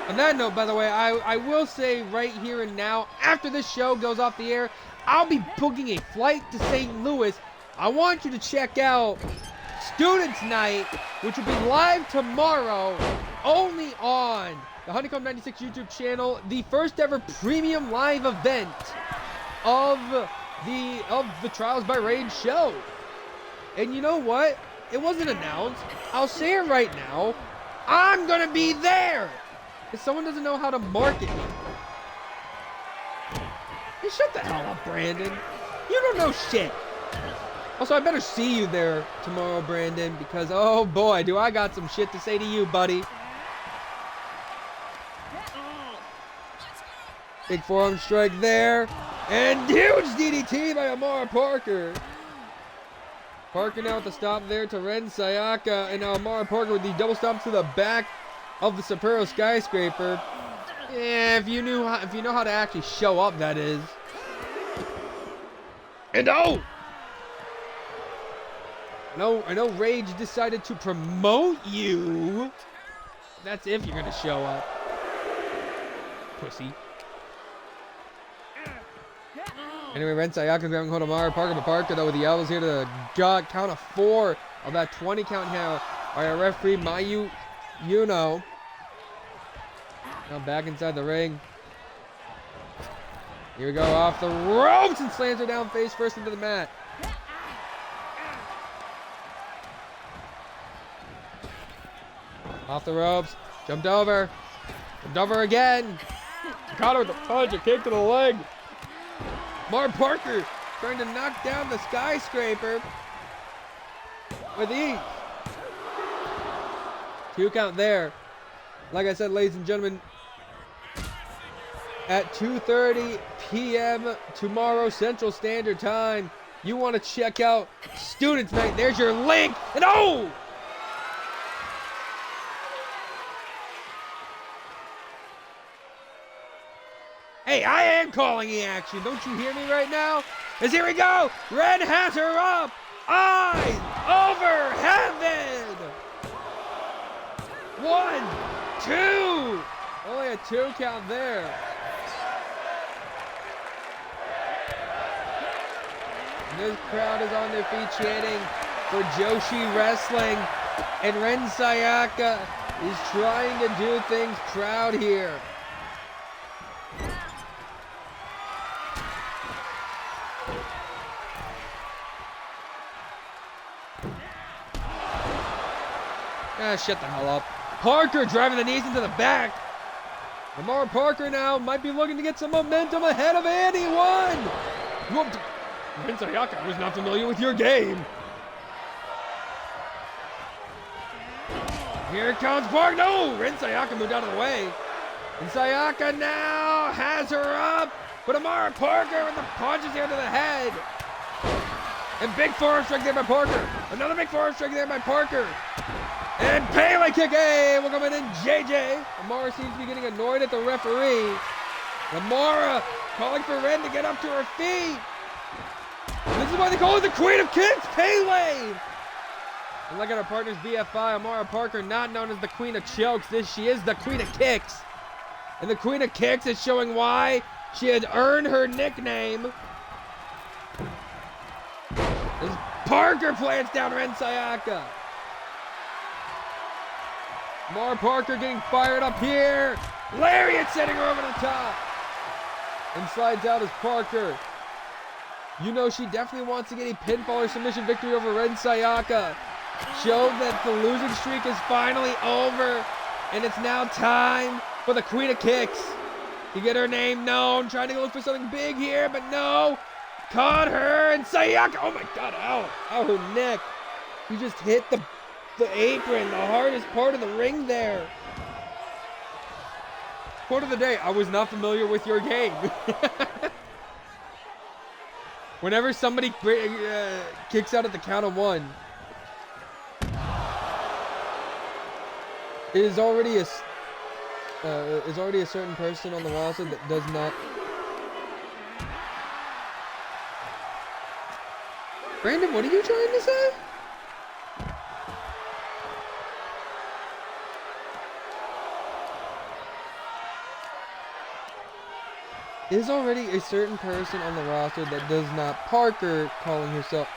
On that note, by the way, I will say right here and now, after this show goes off the air, I'll be booking a flight to St. Louis. I want you to check out Students Night, which will be live tomorrow, only on the Honeycomb 96 YouTube channel, the first ever premium live event of the Trials by Rage show. And you know what? It wasn't announced. I'll say it right now. I'm gonna be there. If someone doesn't know how to market me. Hey, shut the hell up, Brandon. You don't know shit. Also, I better see you there tomorrow, Brandon, because, oh boy, do I got some shit to say to you, buddy. Big forearm strike there. And huge DDT by Amara Parker. Parker now with the stop there to Ren Sayaka. And now Amara Parker with the double stomp to the back of the Sapporo Skyscraper. Yeah, if you know how to actually show up, that is. And oh! I know Rage decided to promote you. That's if you're gonna show up. Pussy. Anyway, Ren Sayaka grabbing hold of Amara Parker, but Parker though with the elbows here to the gut. Count of 4 of that 20 count here by our referee Mayu Yuno. Now back inside the ring. Here we go, off the ropes and slams her down face first into the mat. Off the ropes, jumped over again. Caught her with a punch, a kick to the leg. Amara Parker trying to knock down the Skyscraper with ease. 2 count there. Like I said, ladies and gentlemen, at 2:30 p.m. tomorrow Central Standard Time, you want to check out Students Night. There's your link. And oh! Hey, I am calling the action. Don't you hear me right now? As here we go. Red has her up. Eyes over heaven. 1, 2. Only a 2 count there. And this crowd is on their feet chanting for Joshi Wrestling. And Ren Sayaka is trying to do things proud here. Ah, shut the hell up. Parker driving the knees into the back. Amara Parker now might be looking to get some momentum ahead of Andy 1. Ren Sayaka was not familiar with your game. Here comes Parker. No, Ren Sayaka moved out of the way. And Sayaka now has her up. But Amara Parker with the punches here to the head. And big forearm strike there by Parker. Another big forearm strike there by Parker. And Pele kick, hey, we're coming in, JJ. Amara seems to be getting annoyed at the referee. Amara calling for Ren to get up to her feet. And this is why they call her the Queen of Kicks, Pele. And look at our partner's BFI, Amara Parker, not known as the Queen of Chokes. She is the Queen of Kicks. And the Queen of Kicks is showing why she had earned her nickname. As Parker plants down Ren Sayaka. Amara Parker getting fired up here. Lariat setting her over the top. And slides out as Parker. You know she definitely wants to get a pinfall or submission victory over Ren Sayaka. Showed that the losing streak is finally over. And it's now time for the Queen of Kicks. to get her name known. Trying to look for something big here, but no. Caught her, and Sayaka. Oh my God! Ow! Ow! Her neck. You just hit the apron, the hardest part of the ring there. Quote of the day: I was not familiar with your game. Whenever somebody kicks out at the count of one, it is already a certain person on the roster that does not. Brandon, what are you trying to say? Is already a certain person on the roster that does not. Parker calling herself.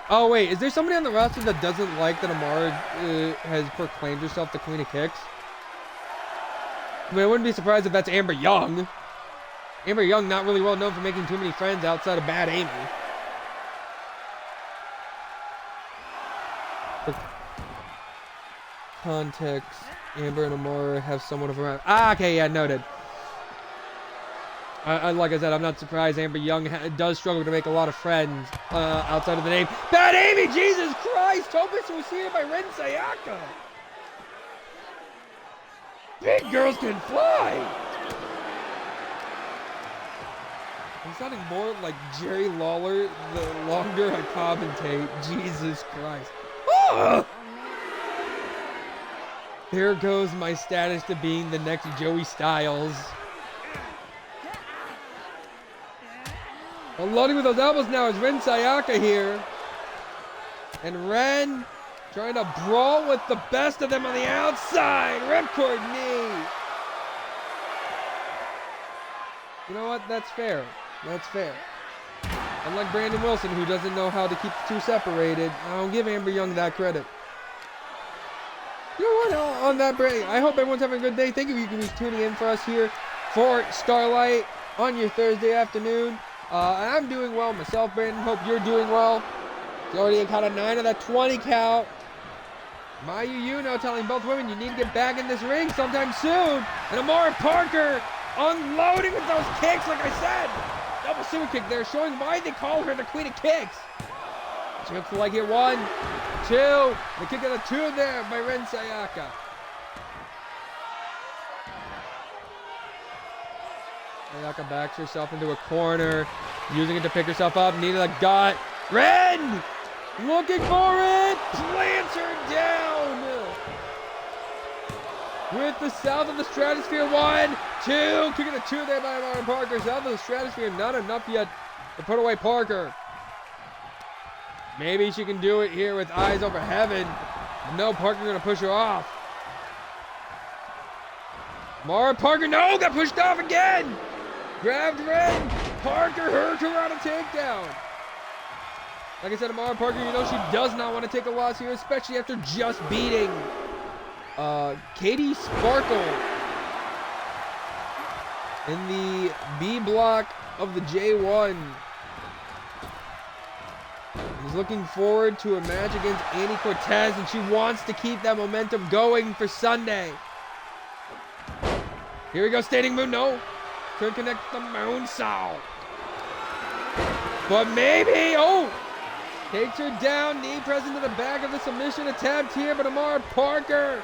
Oh wait, is there somebody on the roster that doesn't like that Amara has proclaimed herself the Queen of Kicks? I mean, I wouldn't be surprised if that's Amber Young. Amber Young, not really well known for making too many friends outside of Bad Amy. For context, Amber and Amara have somewhat of a... okay, yeah, noted. Like I said, I'm not surprised Amber Young does struggle to make a lot of friends outside of the name. Bad Amy, Jesus Christ! Topus was here by Ren Sayaka! Big girls can fly! I'm sounding more like Jerry Lawler the longer I commentate. Jesus Christ. Ah! There goes my status to being the next Joey Styles. Unloading with those elbows now is Ren Sayaka here. And Ren trying to brawl with the best of them on the outside. Ripcord knee. You know what? That's fair. That's fair. Unlike Brandon Wilson, who doesn't know how to keep the two separated, I don't give Amber Young that credit. You know what? On that break, I hope everyone's having a good day. Thank you for tuning in for us here for Starlight on your Thursday afternoon. And I'm doing well myself, Brandon. Hope you're doing well. It's already a count of 9 of that 20 count. Mayu Yuno telling both women you need to get back in this ring sometime soon. And Amara Parker unloading with those kicks, like I said. Double super kick there, showing why they call her the Queen of Kicks. She looks like it 1, 2. The kick of the 2 there by Ren Sayaka. Sayaka backs herself into a corner, using it to pick herself up. Knee to the gut. Ren! Looking for it! Plants her down! With the south of the stratosphere. 1, 2. Kick of the 2 there by Amara Parker. South of the stratosphere, not enough yet to put away Parker. Maybe she can do it here with eyes over heaven. No, Parker's gonna push her off. Amara Parker, no! Got pushed off again! Grabbed Ren. Parker hurt her on a takedown. Like I said, Amara Parker, you know she does not want to take a loss here, especially after just beating Katie Sparkle in the B block of the J1. She's looking forward to a match against Annie Cortez, and she wants to keep that momentum going for Sunday. Here we go, standing moon, no. Could connect the moonsault. But maybe, oh! Takes her down, knee press into the back of the submission attempt here, but Amara Parker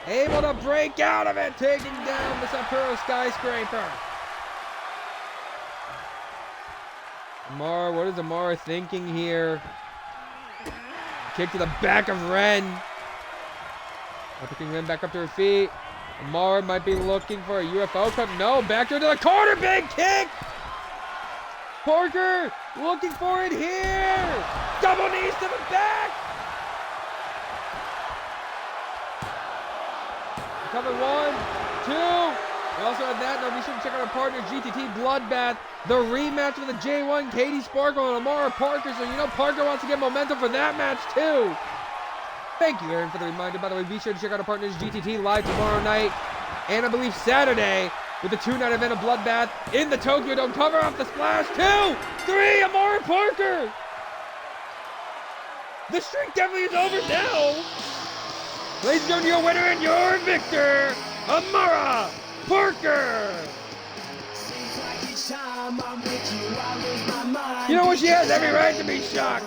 able to break out of it, taking down the Sapporo Skyscraper. Amara, what is Amara thinking here? Kick to the back of Ren. Picking Ren back up to her feet. Amara might be looking for a UFO cut. No, back to the corner, big kick! Parker looking for it here! Double knees to the back! Cover 1, 2. We also have that. Now be sure to check out our partner GTT Bloodbath. The rematch with the J1, Katie Sparkle and Amara Parker. So you know Parker wants to get momentum for that match too. Thank you, Aaron, for the reminder. By the way, be sure to check out our partners GTT live tomorrow night. And I believe Saturday with the 2-night event of Bloodbath in the Tokyo Dome. Cover off the splash. 2, 3, Amara Parker. The streak definitely is over now. Ladies and gentlemen, your winner and your victor, Amara Parker. You know what? She has every right to be shocked.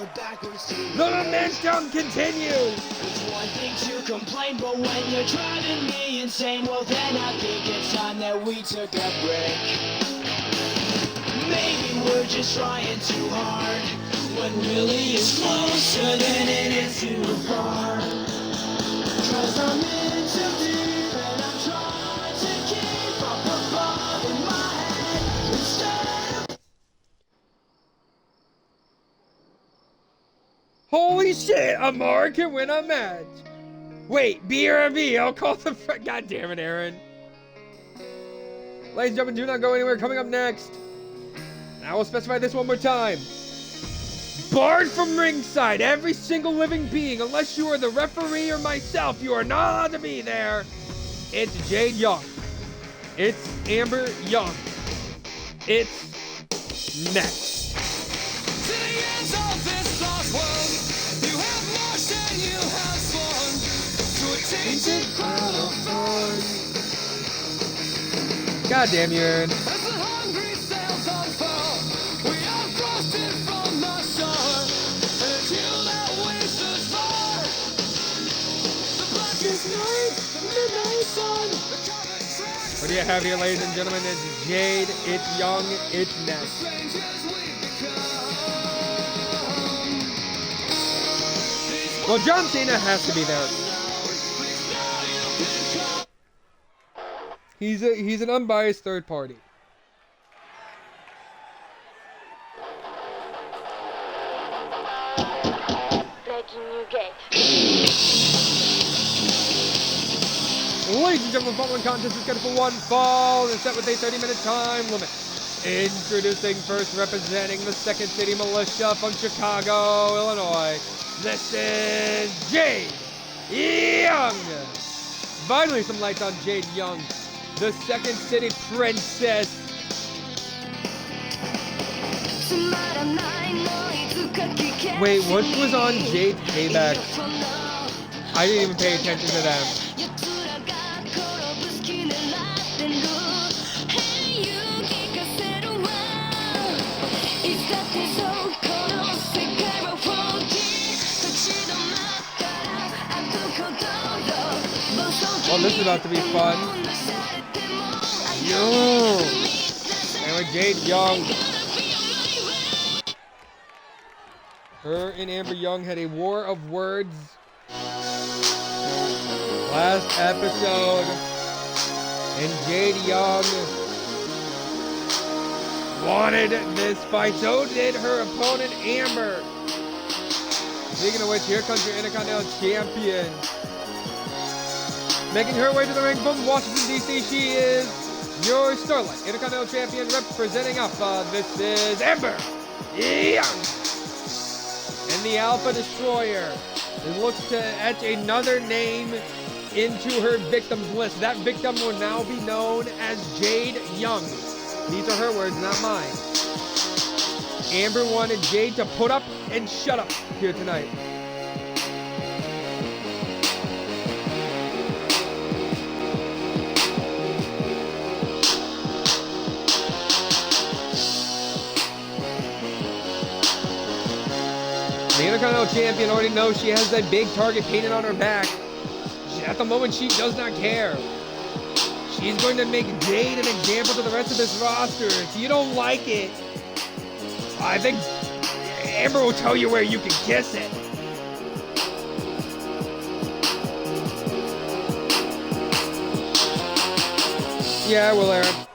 The momentum continues. It's one thing to complain, but when you're driving me insane, well then I think it's time that we took a break. Maybe we're just trying too hard, when really it's closer than it is too far. 'Cause I'm in too deep and I'm trying to keep up above in my head instead of... Holy shit, Amara can win a match. Wait, B or a B? I'll call the God damn it, Aaron. Ladies and gentlemen, do not go anywhere. Coming up next, and I will specify this one more time. Barred from ringside, every single living being, unless you are the referee or myself, you are not allowed to be there. It's Jade Young. It's Amber Young. It's next. To the ends of this lost world, you have marched and you have sworn to a tainted crowd of thorns. God damn you, Aaron. As the hungry sails unfurl, we have crossed it from the shore, and it's you that we should soar. The blackest night, the midnight sun, the covered tracks. What do you have here, ladies and gentlemen? It's Jade, it's Young, it's next. Strange as we've become. Well, John Cena has to be there. He's an unbiased third party. Breaking new gate. Ladies and gentlemen, the following contest is scheduled for one fall and set with a 30-minute time limit. Introducing first, representing the Second City Militia from Chicago, Illinois. This is Jade Young. Finally, some lights on Jade Young, the Second City Princess. Wait, what was on Jade's payback? I didn't even pay attention to them. Oh, this is about to be fun. Yo! And with Jade Young. Her and Amber Young had a war of words last episode. And Jade Young wanted this fight. So did her opponent, Amber. Speaking of which, here comes your Intercontinental Champion. Making her way to the ring from Washington, D.C., she is your Starlight Intercontinental Champion representing Alpha. This is Amber Young. And the Alpha Destroyer looks to etch another name into her victims list. That victim will now be known as Jade Young. These are her words, not mine. Amber wanted Jade to put up and shut up here tonight. The Intercontinental Champion already knows she has that big target painted on her back. At the moment, she does not care. She's going to make Jade an example to the rest of this roster. If you don't like it, I think Amber will tell you where you can kiss it. Yeah, I will, Aaron.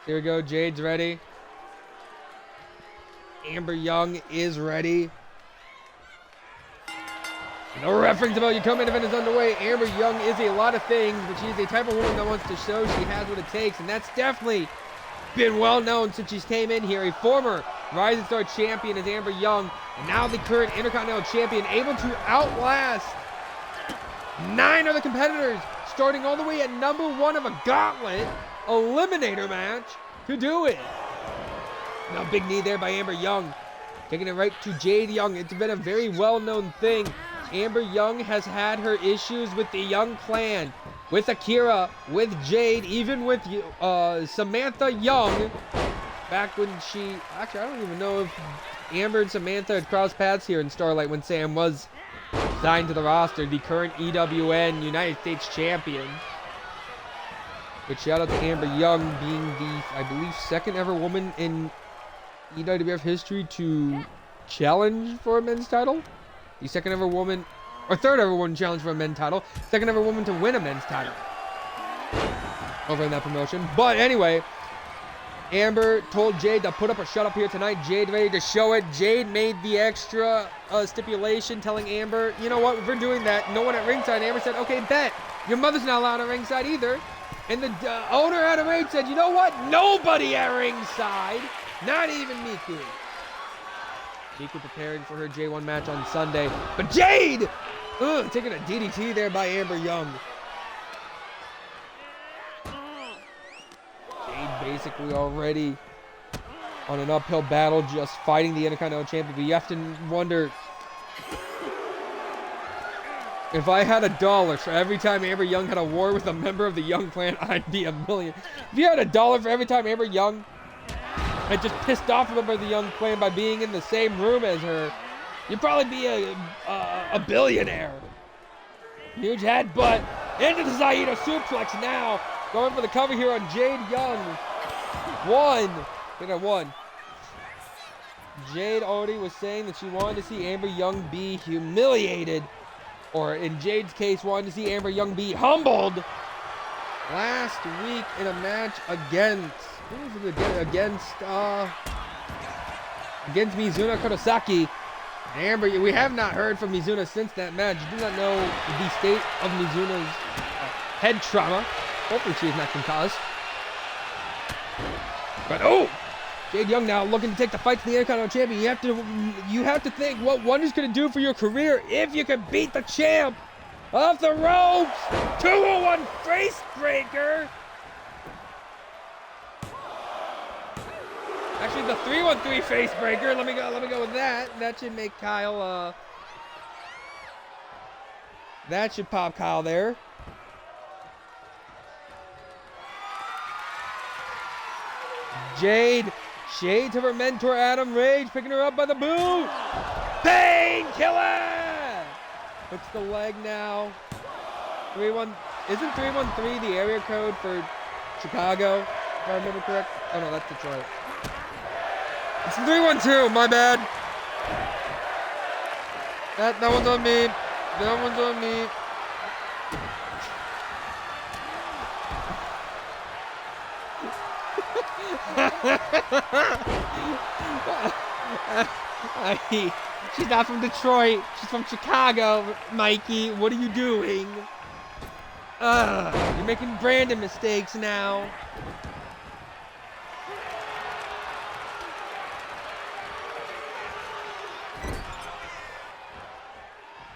Here we go. Jade's ready. Amber Young is ready. No reference about your co-main event is underway. Amber Young is a lot of things, but she's the type of woman that wants to show she has what it takes, and that's definitely been well known since she came in here. A former Rising Star champion is Amber Young, and now the current Intercontinental Champion, able to outlast 9 other competitors, starting all the way at number 1 of a gauntlet eliminator match to do it. Now, big knee there by Amber Young, taking it right to Jade Young. It's been a very well-known thing. Amber Young has had her issues with the Young clan, with Akira, with Jade, even with Samantha Young. Back when she, actually I don't even know if Amber and Samantha had crossed paths here in Starlight when Sam was signed to the roster, the current EWN United States champion. But shout out to Amber Young being the, I believe, second ever woman in EWF history to challenge for a men's title. The second ever woman, or third ever woman challenge for a men's title. Second ever woman to win a men's title over in that promotion. But anyway, Amber told Jade to put up or shut up here tonight. Jade ready to show it. Jade made the extra stipulation telling Amber, you know what, if we're doing that, no one at ringside. Amber said, okay, bet. Your mother's not allowed at ringside either. And the owner at a rage said, you know what, nobody at ringside, not even Miku. Miku preparing for her J1 match on Sunday. But Jade, taking a DDT there by Amber Young. Basically already on an uphill battle, just fighting the Intercontinental Champion. But you have to wonder, if I had $1 for every time Amber Young had a war with a member of the Young clan, I'd be a million. If you had $1 for every time Amber Young had just pissed off a member of the Young clan by being in the same room as her, you'd probably be a billionaire. Huge headbutt into the Zaida suplex now. Going for the cover here on Jade Young. I think I won. Jade already was saying that she wanted to see Amber Young be humiliated. Or in Jade's case, wanted to see Amber Young be humbled. Last week in a match against, who was it again? Against Mizuna Kurosaki. Amber, we have not heard from Mizuna since that match. Do not know the state of Mizuna's head trauma. Hopefully she is not concussed. But Jade Young now looking to take the fight to the Intercontinental Champion. You have to think what wonders could it do for your career if you can beat the champ off the ropes. 201 face breaker. Actually, the 313 face breaker. Let me go with that. That should make Kyle. That should pop Kyle there. Jade, shade to her mentor Adam Rage, picking her up by the boot. Painkiller! Hooks the leg now. 3-1. Isn't 313 the area code for Chicago? If I remember correct. Oh no, that's Detroit. It's 312. My bad. That one's on me. That one's on me. She's not from Detroit. She's from Chicago, Mikey. What are you doing? You're making branding mistakes now.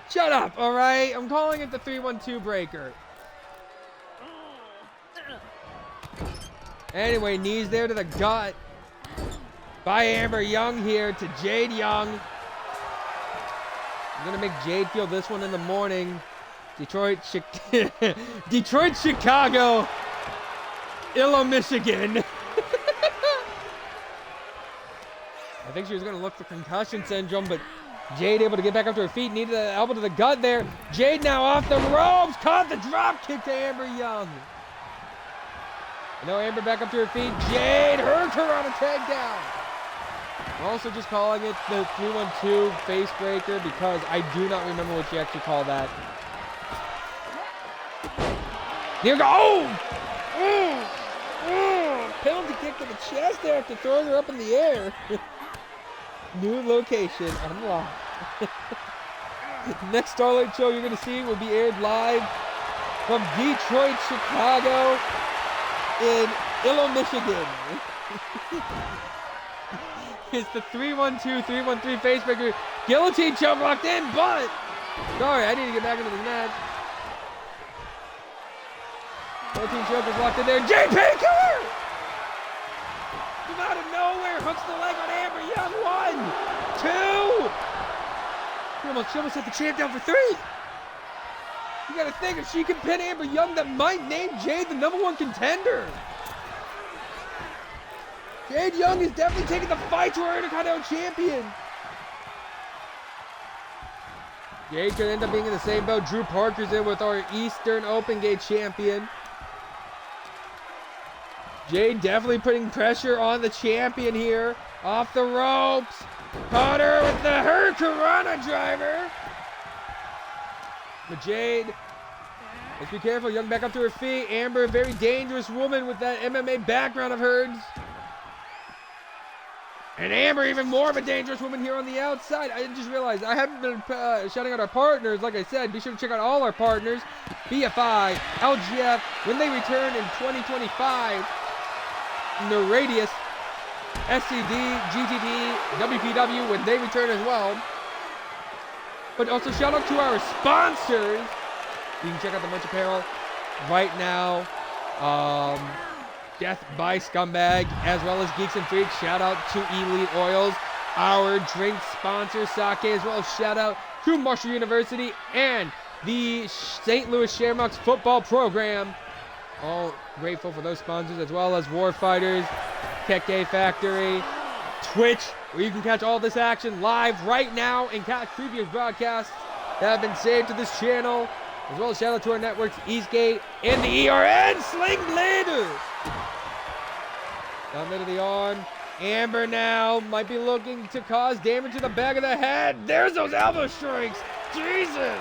Shut up, all right? I'm calling it the 312 breaker. Anyway, knees there to the gut by Amber Young here to Jade Young. I'm going to make Jade feel this one in the morning. Detroit, Chicago, Illo, Michigan. I think she was going to look for concussion syndrome, but Jade able to get back up to her feet. Needed an elbow to the gut there. Jade now off the ropes. Caught the drop kick to Amber Young. Now Amber back up to her feet. Jade hurt her on a takedown. I'm also just calling it the 312 face breaker because I do not remember what she actually called that. Here we go. Penalty kick to the chest there after throwing her up in the air. New location unlocked. Next Starlight show you're going to see will be aired live from Detroit, Chicago, in Illo, Michigan. It's the 312, 313 face breaker. Guillotine choke locked in, but sorry, I need to get back into the match. Guillotine choke is locked in there. JP Killer! From out of nowhere, hooks the leg on Amber Young. 1, 2. She almost set the champ down for 3. You gotta think, if she can pin Amber Young, that might name Jade the #1 contender. Jade Young is definitely taking the fight to her Intercontinental Champion. Jade could end up being in the same boat Drew Parker's in with our Eastern Open Gate champion. Jade definitely putting pressure on the champion here. Off the ropes. Caught her with the Hurricanrana driver. But Jade, let's be careful. Young back up to her feet. Amber, a very dangerous woman with that MMA background of hers. And Amber, even more of a dangerous woman here on the outside. I just realized I haven't been shouting out our partners. Like I said, be sure to check out all our partners. BFI, LGF, when they return in 2025. The Radius, SCD, GTD, WPW, when they return as well. But also shout out to our sponsors. You can check out the merch apparel right now. Death by Scumbag, as well as Geeks and Freaks. Shout out to Elite Oils, our drink sponsor, Sake, as well as shout out to Marshall University and the St. Louis Shamrocks football program. All grateful for those sponsors, as well as Warfighters, Keke Factory, Twitch, where you can catch all this action live right now and catch previous broadcasts that have been saved to this channel, as well as shout out to our networks, Eastgate and the ERN Sling Blade. Down there to the arm. Amber now might be looking to cause damage to the back of the head. There's those elbow strikes. Jesus.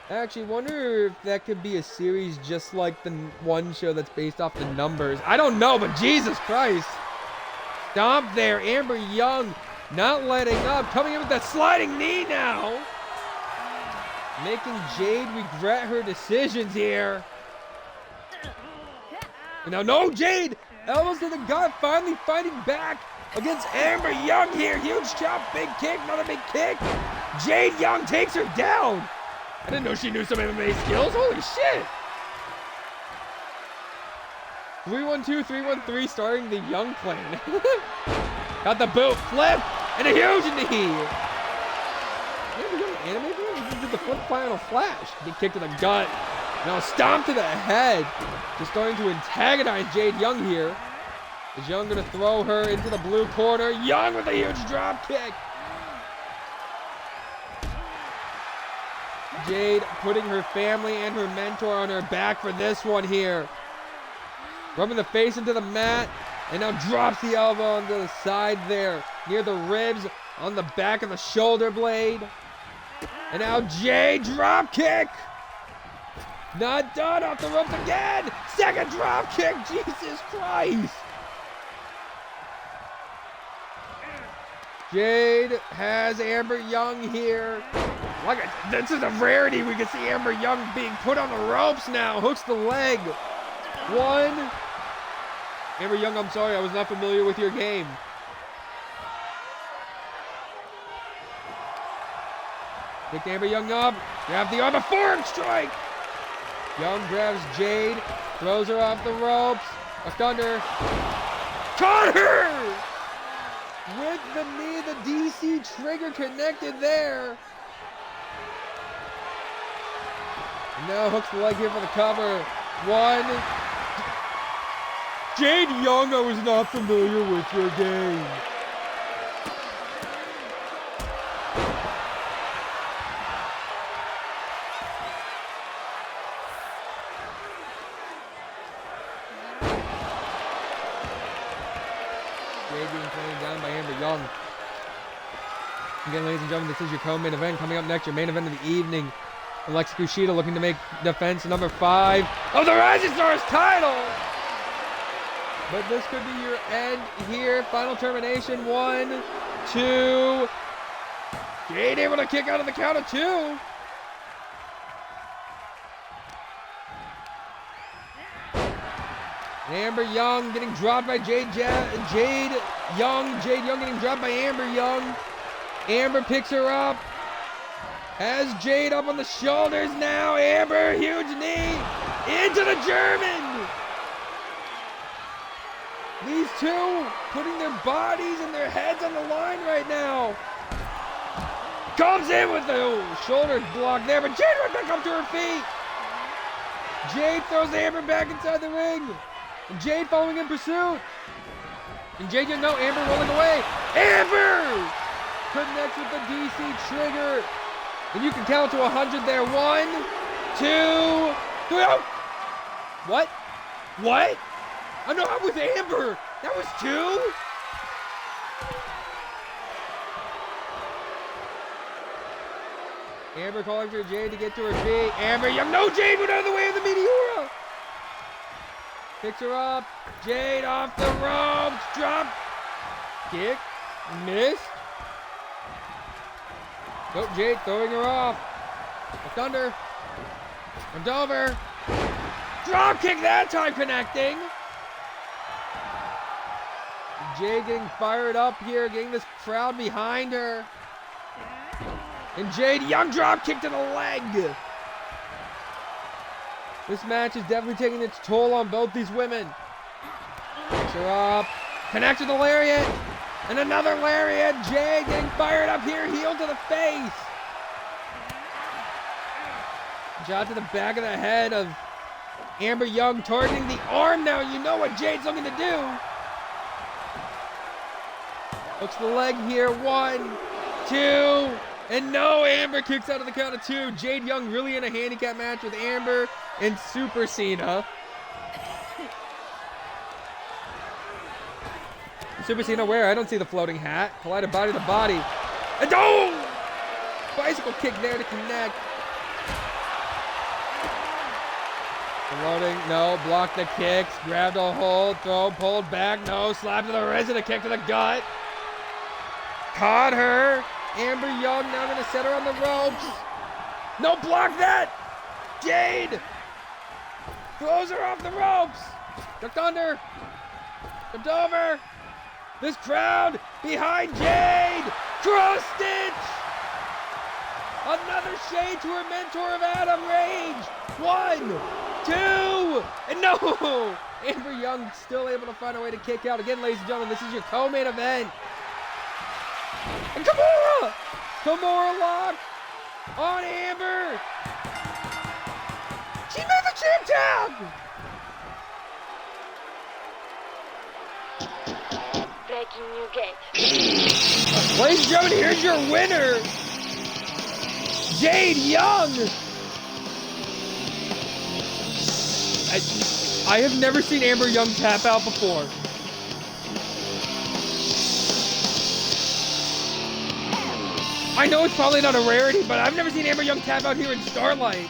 I actually wonder if that could be a series just like the one show that's based off the numbers. I don't know, but Jesus Christ. Stomp there. Amber Young not letting up. Coming in with that sliding knee now. Making Jade regret her decisions here. Now, no, Jade. Elbows to the gut. Finally fighting back against Amber Young here. Huge chop. Big kick. Another big kick. Jade Young takes her down. I didn't know she knew some MMA skills. Holy shit. 3-1-2, 3-1-3 starting the Young clan. Got the boot flip and a huge knee. Anime fan did the flip final flash. Get kicked to the gut. Now stomp to the head. Just starting to antagonize Jade Young here. Is Young going to throw her into the blue corner? Young with a huge drop kick. Jade putting her family and her mentor on her back for this one here. Rubbing the face into the mat. And now drops the elbow onto the side there. Near the ribs. On the back of the shoulder blade. And now Jade drop kick. Not done. Off the ropes again. Second drop kick. Jesus Christ. Jade has Amber Young here. This is a rarity. We can see Amber Young being put on the ropes now. Hooks the leg. One. Amber Young, I'm sorry. I was not familiar with your game. Picked Amber Young up. Grab the arm. A forearm strike. Young grabs Jade. Throws her off the ropes. Left under. Caught her! With the knee, the DC trigger connected there. And now hooks the leg here for the cover. One. Jade Young, I was not familiar with your game. Jade being thrown down by Amber Young. Again, ladies and gentlemen, this is your co-main event. Coming up next, your main event of the evening. Alexa Kushida looking to make defense number 5 of the Rising Stars title. But this could be your end here. Final termination. 1, 2. Jade able to kick out of the count of 2. Amber Young getting dropped by Jade Young. Jade Young getting dropped by Amber Young. Amber picks her up. Has Jade up on the shoulders now. Amber, huge knee. Into the German. These two putting their bodies and their heads on the line right now. Comes in with the shoulder block there, but Jade right back up to her feet. Jade throws Amber back inside the ring. And Jade following in pursuit. And Jade didn't know Amber rolling away. Amber connects with the DC trigger. And you can count to 100 there. 1, 2, 3. Oh! What? What? Oh no, that was Amber. That was 2? Amber calling for Jade to get to her feet. Amber Young, no, Jade went out of the way of the Meteora. Picks her up. Jade off the ropes. Drop. Kick. Missed. Nope, Jade throwing her off. The Thunder. And over. Drop kick that time connecting. Jade getting fired up here, getting this crowd behind her. And Jade Young drop kick to the leg. This match is definitely taking its toll on both these women. Picks her up. Connects with the lariat. And another lariat. Jade getting fired up here. Heel to the face. Shot to the back of the head of Amber Young, targeting the arm now. You know what Jade's looking to do. Hooks the leg here. 1, 2. And no, Amber kicks out of the count of 2. Jade Young really in a handicap match with Amber and Super Cena. Super Cena where? I don't see the floating hat. Collided body to body. And oh! Bicycle kick there to connect. Floating, no, block the kicks. Grabbed a hold, throw, pulled back, no. Slap to the wrist and a kick to the gut. Caught her. Amber Young now going to set her on the ropes. No, block that. Jade throws her off the ropes. Ducked under. Jumped over. This crowd behind Jade. Cross stitch. Another shade to her mentor of Adam Rage. 1, 2, and no. Amber Young still able to find a way to kick out. Again, ladies and gentlemen, this is your co-main event. And Kimura! Kimura lock on Amber. She made the champ tag! Breaking new gate. Ladies and gentlemen, here's your winner, Jade Young. I have never seen Amber Young tap out before. I know it's probably not a rarity, but I've never seen Amber Young tap out here in Starlight.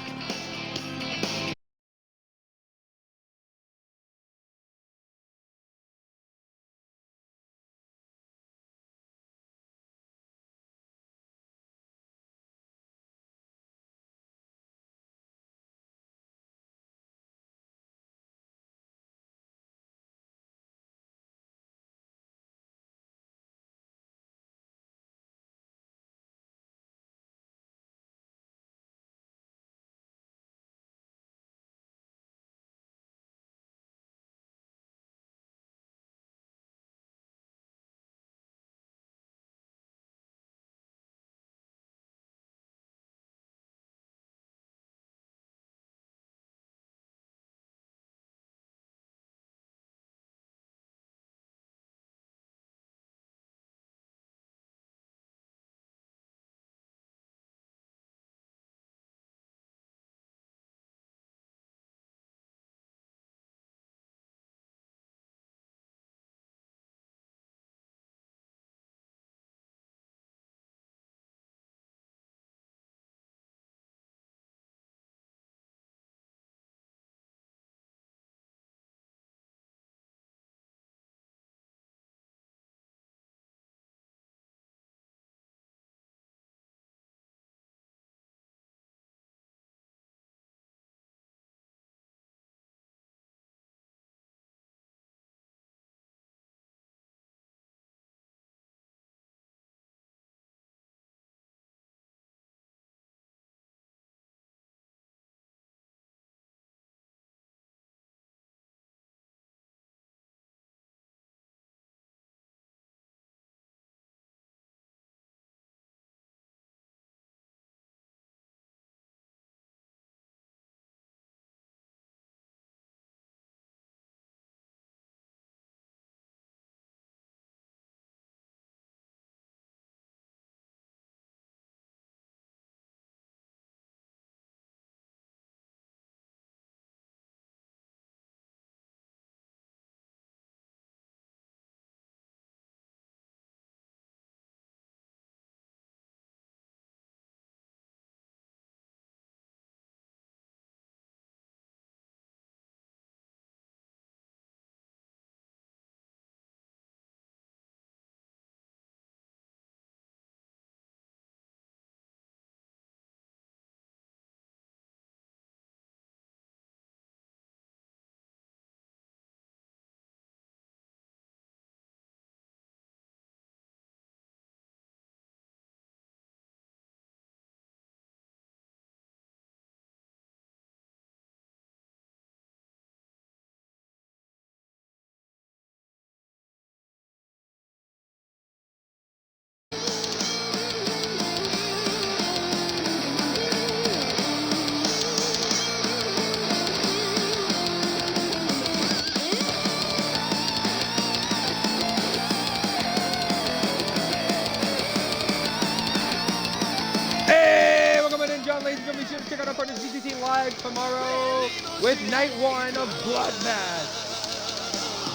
live tomorrow with night 1 of Bloodbath.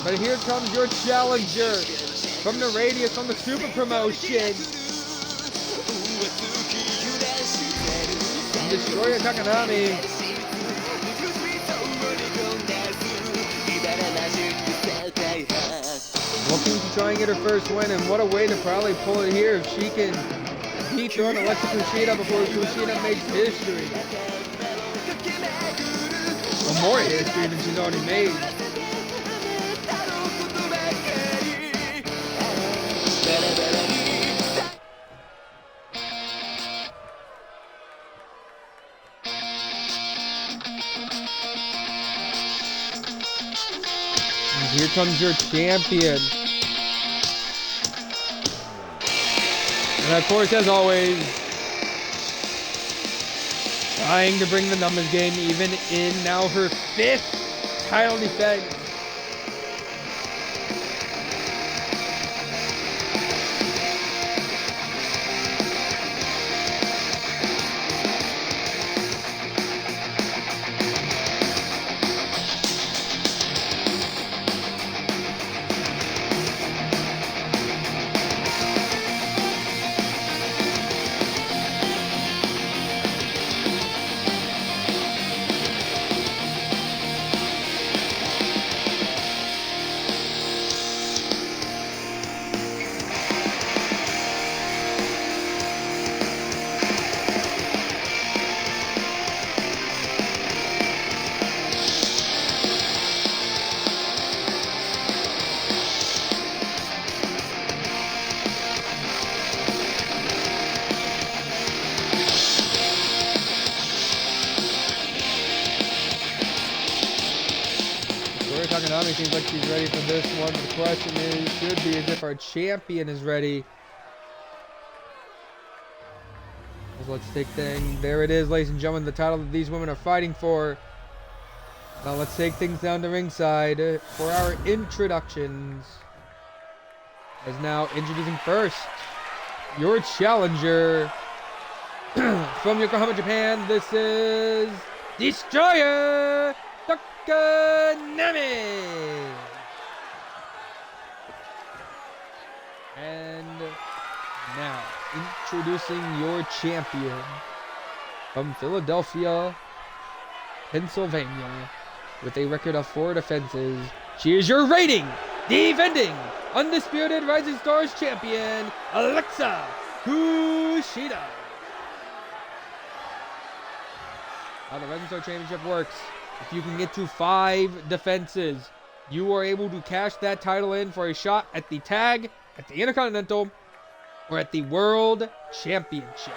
But here comes your challenger from the Radius on the Super Promotion. Destroyer Takanami. Looking to try and get her first win, and what a way to probably pull it here if she can dethrone Alexa Kushida before Kushida makes history. Or more history than she's already made. And here comes your champion. And of course, as always, trying to bring the numbers game even in now her 5th title defense. Takanami seems like she's ready for this one. The question is, should be, is if our champion is ready. So let's take things. There it is, ladies and gentlemen, the title that these women are fighting for. Now let's take things down to ringside for our introductions. As now introducing first, your challenger from Yokohama, Japan. This is Destroyer Takanami. And now introducing your champion from Philadelphia, Pennsylvania, with a record of 4 defenses. She is your reigning, defending, undisputed Rising Stars champion, Alexa Kushida. How the Rising Star Championship works: if you can get to 5 defenses, you are able to cash that title in for a shot at the tag, at the Intercontinental, or at the World Championship.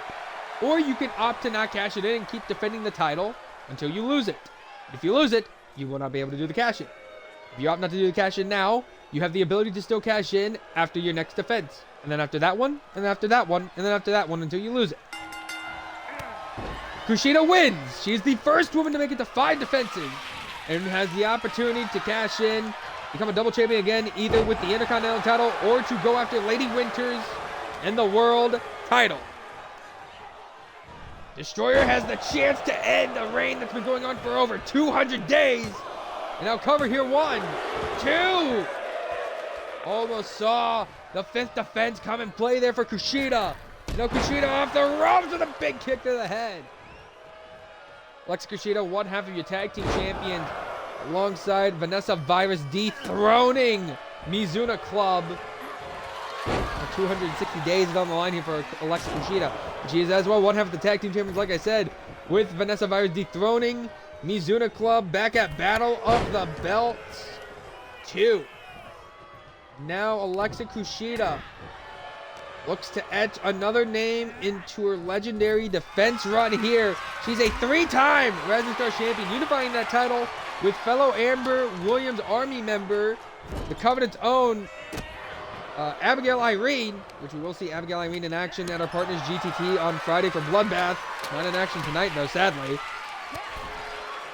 Or you can opt to not cash it in and keep defending the title until you lose it. If you lose it, you will not be able to do the cash in. If you opt not to do the cash in now, you have the ability to still cash in after your next defense. And then after that one, and then after that one, and then after that one until you lose it. Kushida wins. She is the first woman to make it to 5 defenses and has the opportunity to cash in, become a double champion again, either with the Intercontinental title or to go after Lady Winters and the world title. Destroyer has the chance to end a reign that's been going on for over 200 days. And I'll cover here 1, 2. Almost saw the 5th defense come and play there for Kushida. Now Kushida off the ropes with a big kick to the head. Alexa Kushida, one half of your tag team champions, alongside Vanessa Virus, dethroning Mizuna Club. 260 days is on the line here for Alexa Kushida. She is as well one half of the tag team champions, like I said, with Vanessa Virus dethroning Mizuna Club back at Battle of the Belts 2. Now Alexa Kushida looks to etch another name into her legendary defense run here. She's a 3-time Rising Star champion, unifying that title with fellow Amber Williams Army member, the Covenant's own Abigail Irene, which we will see Abigail Irene in action at our partners GTT on Friday for Bloodbath. Not in action tonight, though, sadly.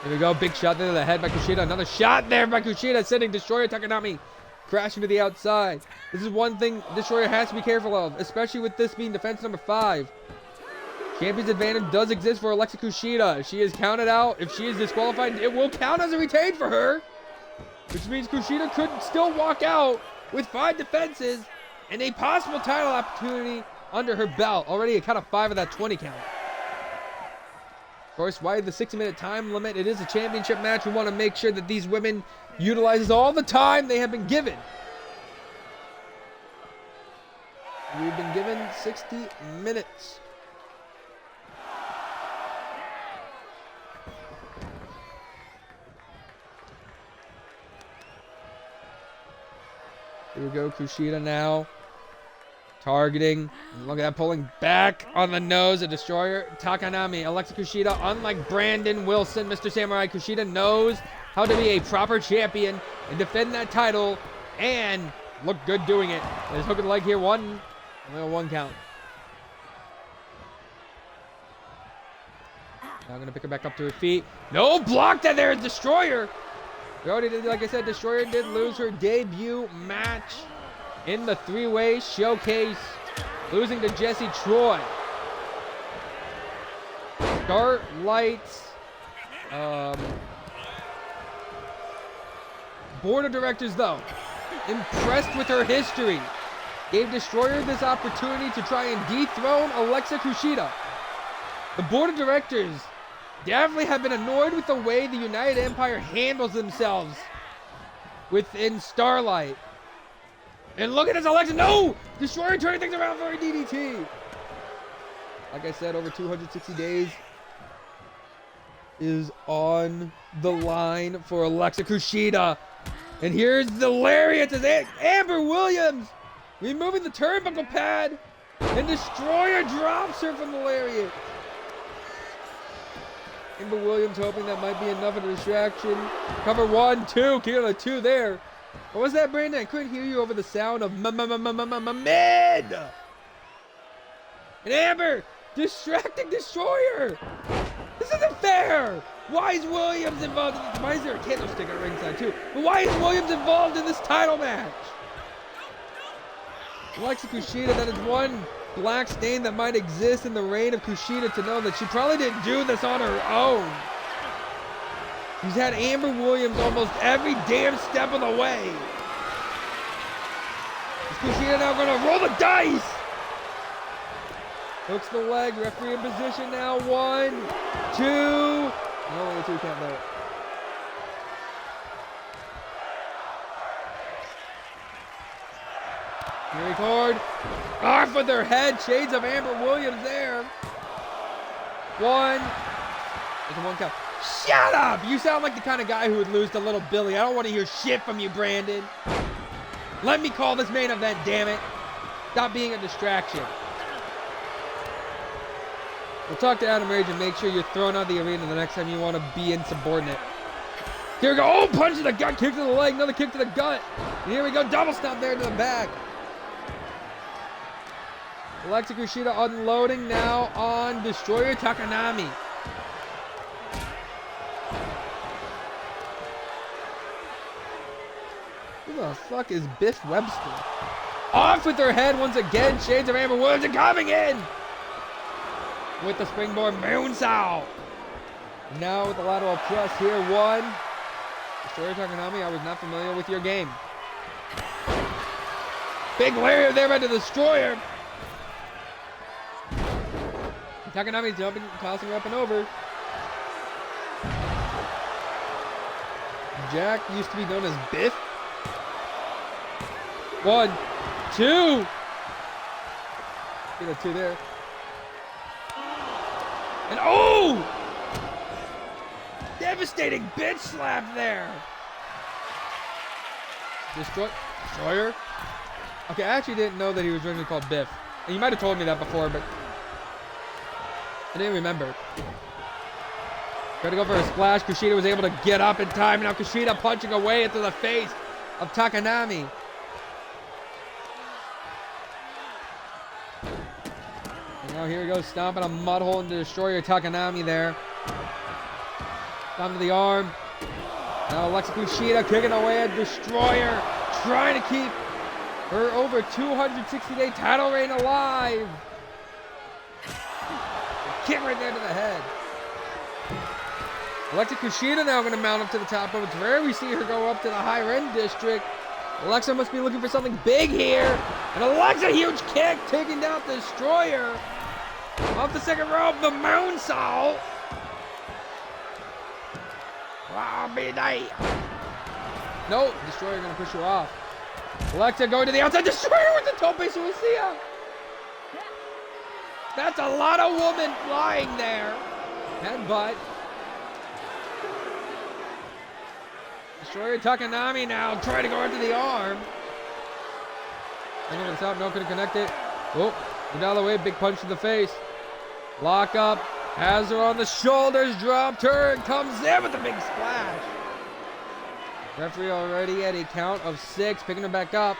There we go, big shot there to the head by Kushida. Another shot there by Kushida, sending Destroyer Takanami crashing to the outside. This is one thing Destroyer has to be careful of, especially with this being defense number 5. Champion's advantage does exist for Alexa Kushida. She is counted out. If she is disqualified, it will count as a retain for her. Which means Kushida could still walk out with 5 defenses and a possible title opportunity under her belt. Already a count of 5 of that 20 count. Of course, why the 60-minute time limit? It is a championship match. We want to make sure that these women utilizes all the time they have been given. We've been given 60 minutes. Here we go, Kushida now. Targeting. Look at that, pulling back on the nose. A destroyer. Takanami. Alexa Kushida, unlike Brandon Wilson, Mr. Samurai, Kushida knows how to be a proper champion and defend that title and look good doing it. There's hook and leg here. Only a 1 count. Now going to pick her back up to her feet. No, block that there is Destroyer. We already did, like I said, Destroyer did lose her debut match in the 3-way showcase, losing to Jessie Troy. Starlight board of directors, though, impressed with her history, gave Destroyer this opportunity to try and dethrone Alexa Kushida. The board of directors definitely have been annoyed with the way the United Empire handles themselves within Starlight. And look at this, Alexa. No! Destroyer turning things around for a DDT. Like I said, over 260 days is on the line for Alexa Kushida. And here's the lariat as Amber Williams removing the turnbuckle pad. And Destroyer drops her from the lariat. Amber Williams hoping that might be enough of a distraction. Cover 1, 2. Kick out a 2 there. What was that, Brandon? I couldn't hear you over the sound of mid. And Amber distracting Destroyer. This isn't fair. Why is Williams involved? Why is there a candlestick at ringside too? But why is Williams involved in this title match? Alexa Kushida, that is one black stain that might exist in the reign of Kushida, to know that she probably didn't do this on her own. She's had Amber Williams almost every damn step of the way. Is Kushida now going to roll the dice? Hooks the leg, referee in position now. 1, 2. No, only 2 count there. Fury cord. Off with her head. Shades of Amber Williams there. 1. There's a 1 count. Shut up! You sound like the kind of guy who would lose to Little Billy. I don't want to hear shit from you, Brandon. Let me call this main event, damn it. Stop being a distraction. We'll talk to Adam Rage and make sure you're thrown out of the arena the next time you want to be insubordinate. Here we go. Oh, punch to the gut, kick to the leg, another kick to the gut. And here we go, double stomp there to the back. Alexa Kushida unloading now on Destroyer Takanami. Who the fuck is Biff Webster? Off with her head once again. Shades of Amber Williams are coming in with the springboard moonsault. Now with the lateral press here. 1. Destroyer Takanami, I was not familiar with your game. Big lariat there by the Destroyer. Takanami jumping, tossing her up and over. Jack used to be known as Biff. 1, 2. Get a 2 there. And oh! Devastating bitch slap there. Destroyer? Okay, I actually didn't know that he was originally called Biff. And you might have told me that before, but I didn't remember. Tried to go for a splash. Kushida was able to get up in time. Now Kushida punching away into the face of Takanami. And now here he goes, stomping a mud hole into Destroyer Takanami there. Down to the arm. Now Alexa Kushida kicking away at Destroyer, trying to keep her over 260-day title reign alive. kick right there to the head. Alexa Kushida now going to mount up to the top rope. It's rare we see her go up to the higher end district. Alexa must be looking for something big here. And Alexa, huge kick, taking down Destroyer. Off the second rope, the moonsault. Wow, midnight. No, Destroyer going to push her off. Alexa going to the outside. Destroyer with the tope suicida. That's a lot of woman flying there. Headbutt. Destroyer Takanami now trying to go into the arm. Over the top, no, couldn't connect it. Oh, get out of the way, big punch to the face. Lock up, has her on the shoulders, dropped her, and comes in with a big splash. Referee already at a count of 6, picking her back up.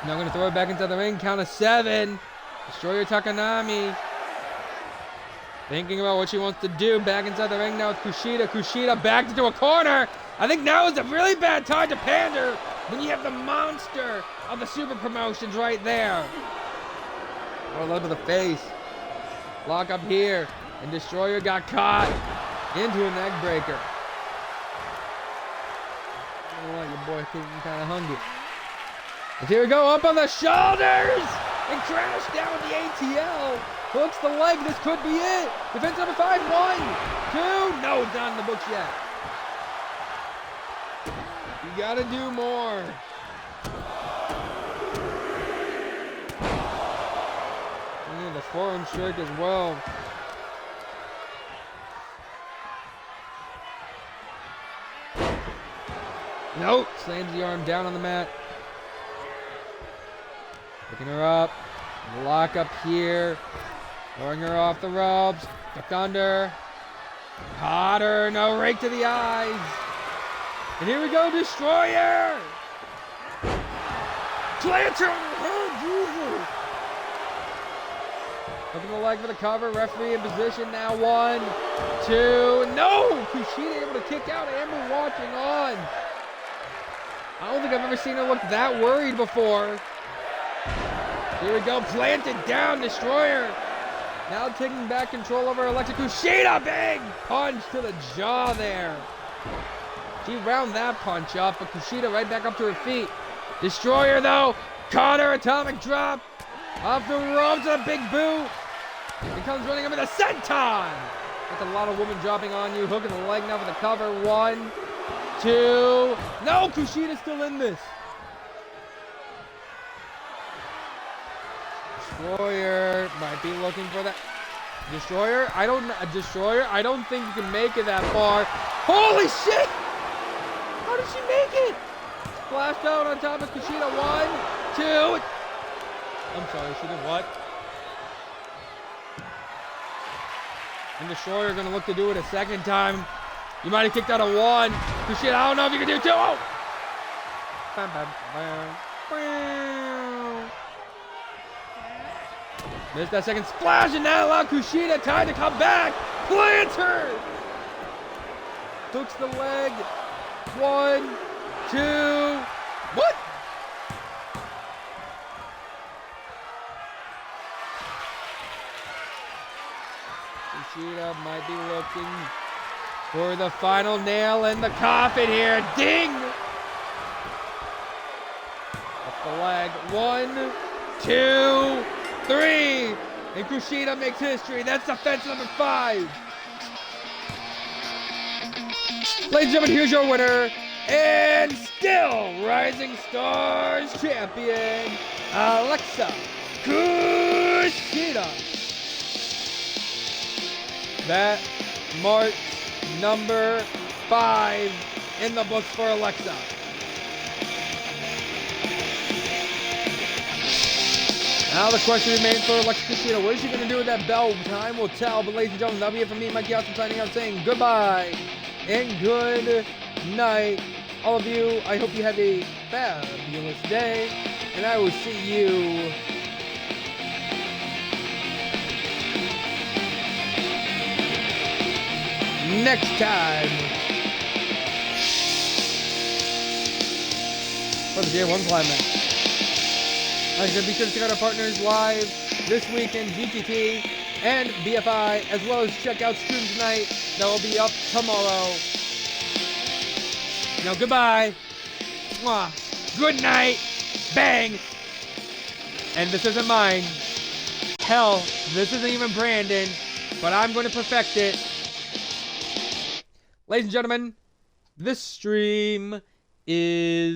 Now going to throw it back into the ring, count of 7. Destroyer Takanami. Thinking about what she wants to do. Back inside the ring now with Kushida. Kushida backed into a corner. I think now is a really bad time to pander when you have the monster of the super promotions right there. Oh, look at the face. Lock up here. And Destroyer got caught into a neck breaker. Oh, your boy getting kind of hungry. And here we go, up on the shoulders. And crash down with the ATL. Hooks the leg. This could be it. Defense number 5. 1, 2. No, it's not in the books yet. You gotta do more. Yeah, the forearm strike as well. Nope. Slams the arm down on the mat. Picking her up. Lock up here. Throwing her off the ropes. Duck under. Caught her. No, rake to the eyes. And here we go, Destroyer. Planter on her head, Jesus. Hooking the leg for the cover. Referee in position now. 1, 2. No! Kushida able to kick out. Amber watching on. I don't think I've ever seen her look that worried before. Here we go, planted down, Destroyer. Now taking back control over Alexa Kushida. Big punch to the jaw there. She round that punch up, but Kushida right back up to her feet. Destroyer though, caught her, atomic drop. Off the ropes, a big boot. He comes running up with a senton. That's a lot of women dropping on you. Hooking the leg now for the cover. 1, 2. No, Kushida's still in this. Destroyer might be looking for that. Destroyer, I don't think you can make it that far. Holy shit! How did she make it? Splashed out on top of Kushida. 1, 2. I'm sorry, she did what? And Destroyer gonna look to do it a second time. You might have kicked out a 1. Kushida, I don't know if you can do 2. Oh! Bam, bam, bam. Missed that second splash, and now allow Kushida time to come back. Plants her. Hooks the leg. 1, 2. What? Kushida might be looking for the final nail in the coffin here. Ding! Up the leg. 1, 2, 3. And Kushida makes history. That's offense number 5. Ladies and gentlemen, here's your winner. And still Rising Stars champion, Alexa Kushida. That marks number 5 in the books for Alexa. Now the question remains for Alexa Kushida. What is she going to do with that belt? Time will tell. But ladies and gentlemen, that'll be it from me, Mikey Austin, signing out saying goodbye and good night. All of you, I hope you have a fabulous day. And I will see you next time for the J1 Climax. Like I said, be sure to check out our partners live this weekend, GTT, and BFI, as well as check out Stream Tonight. That will be up tomorrow. Now, goodbye. Mwah. Good night. Bang. And this isn't mine. Hell, this isn't even Brandon, but I'm going to perfect it. Ladies and gentlemen, this stream is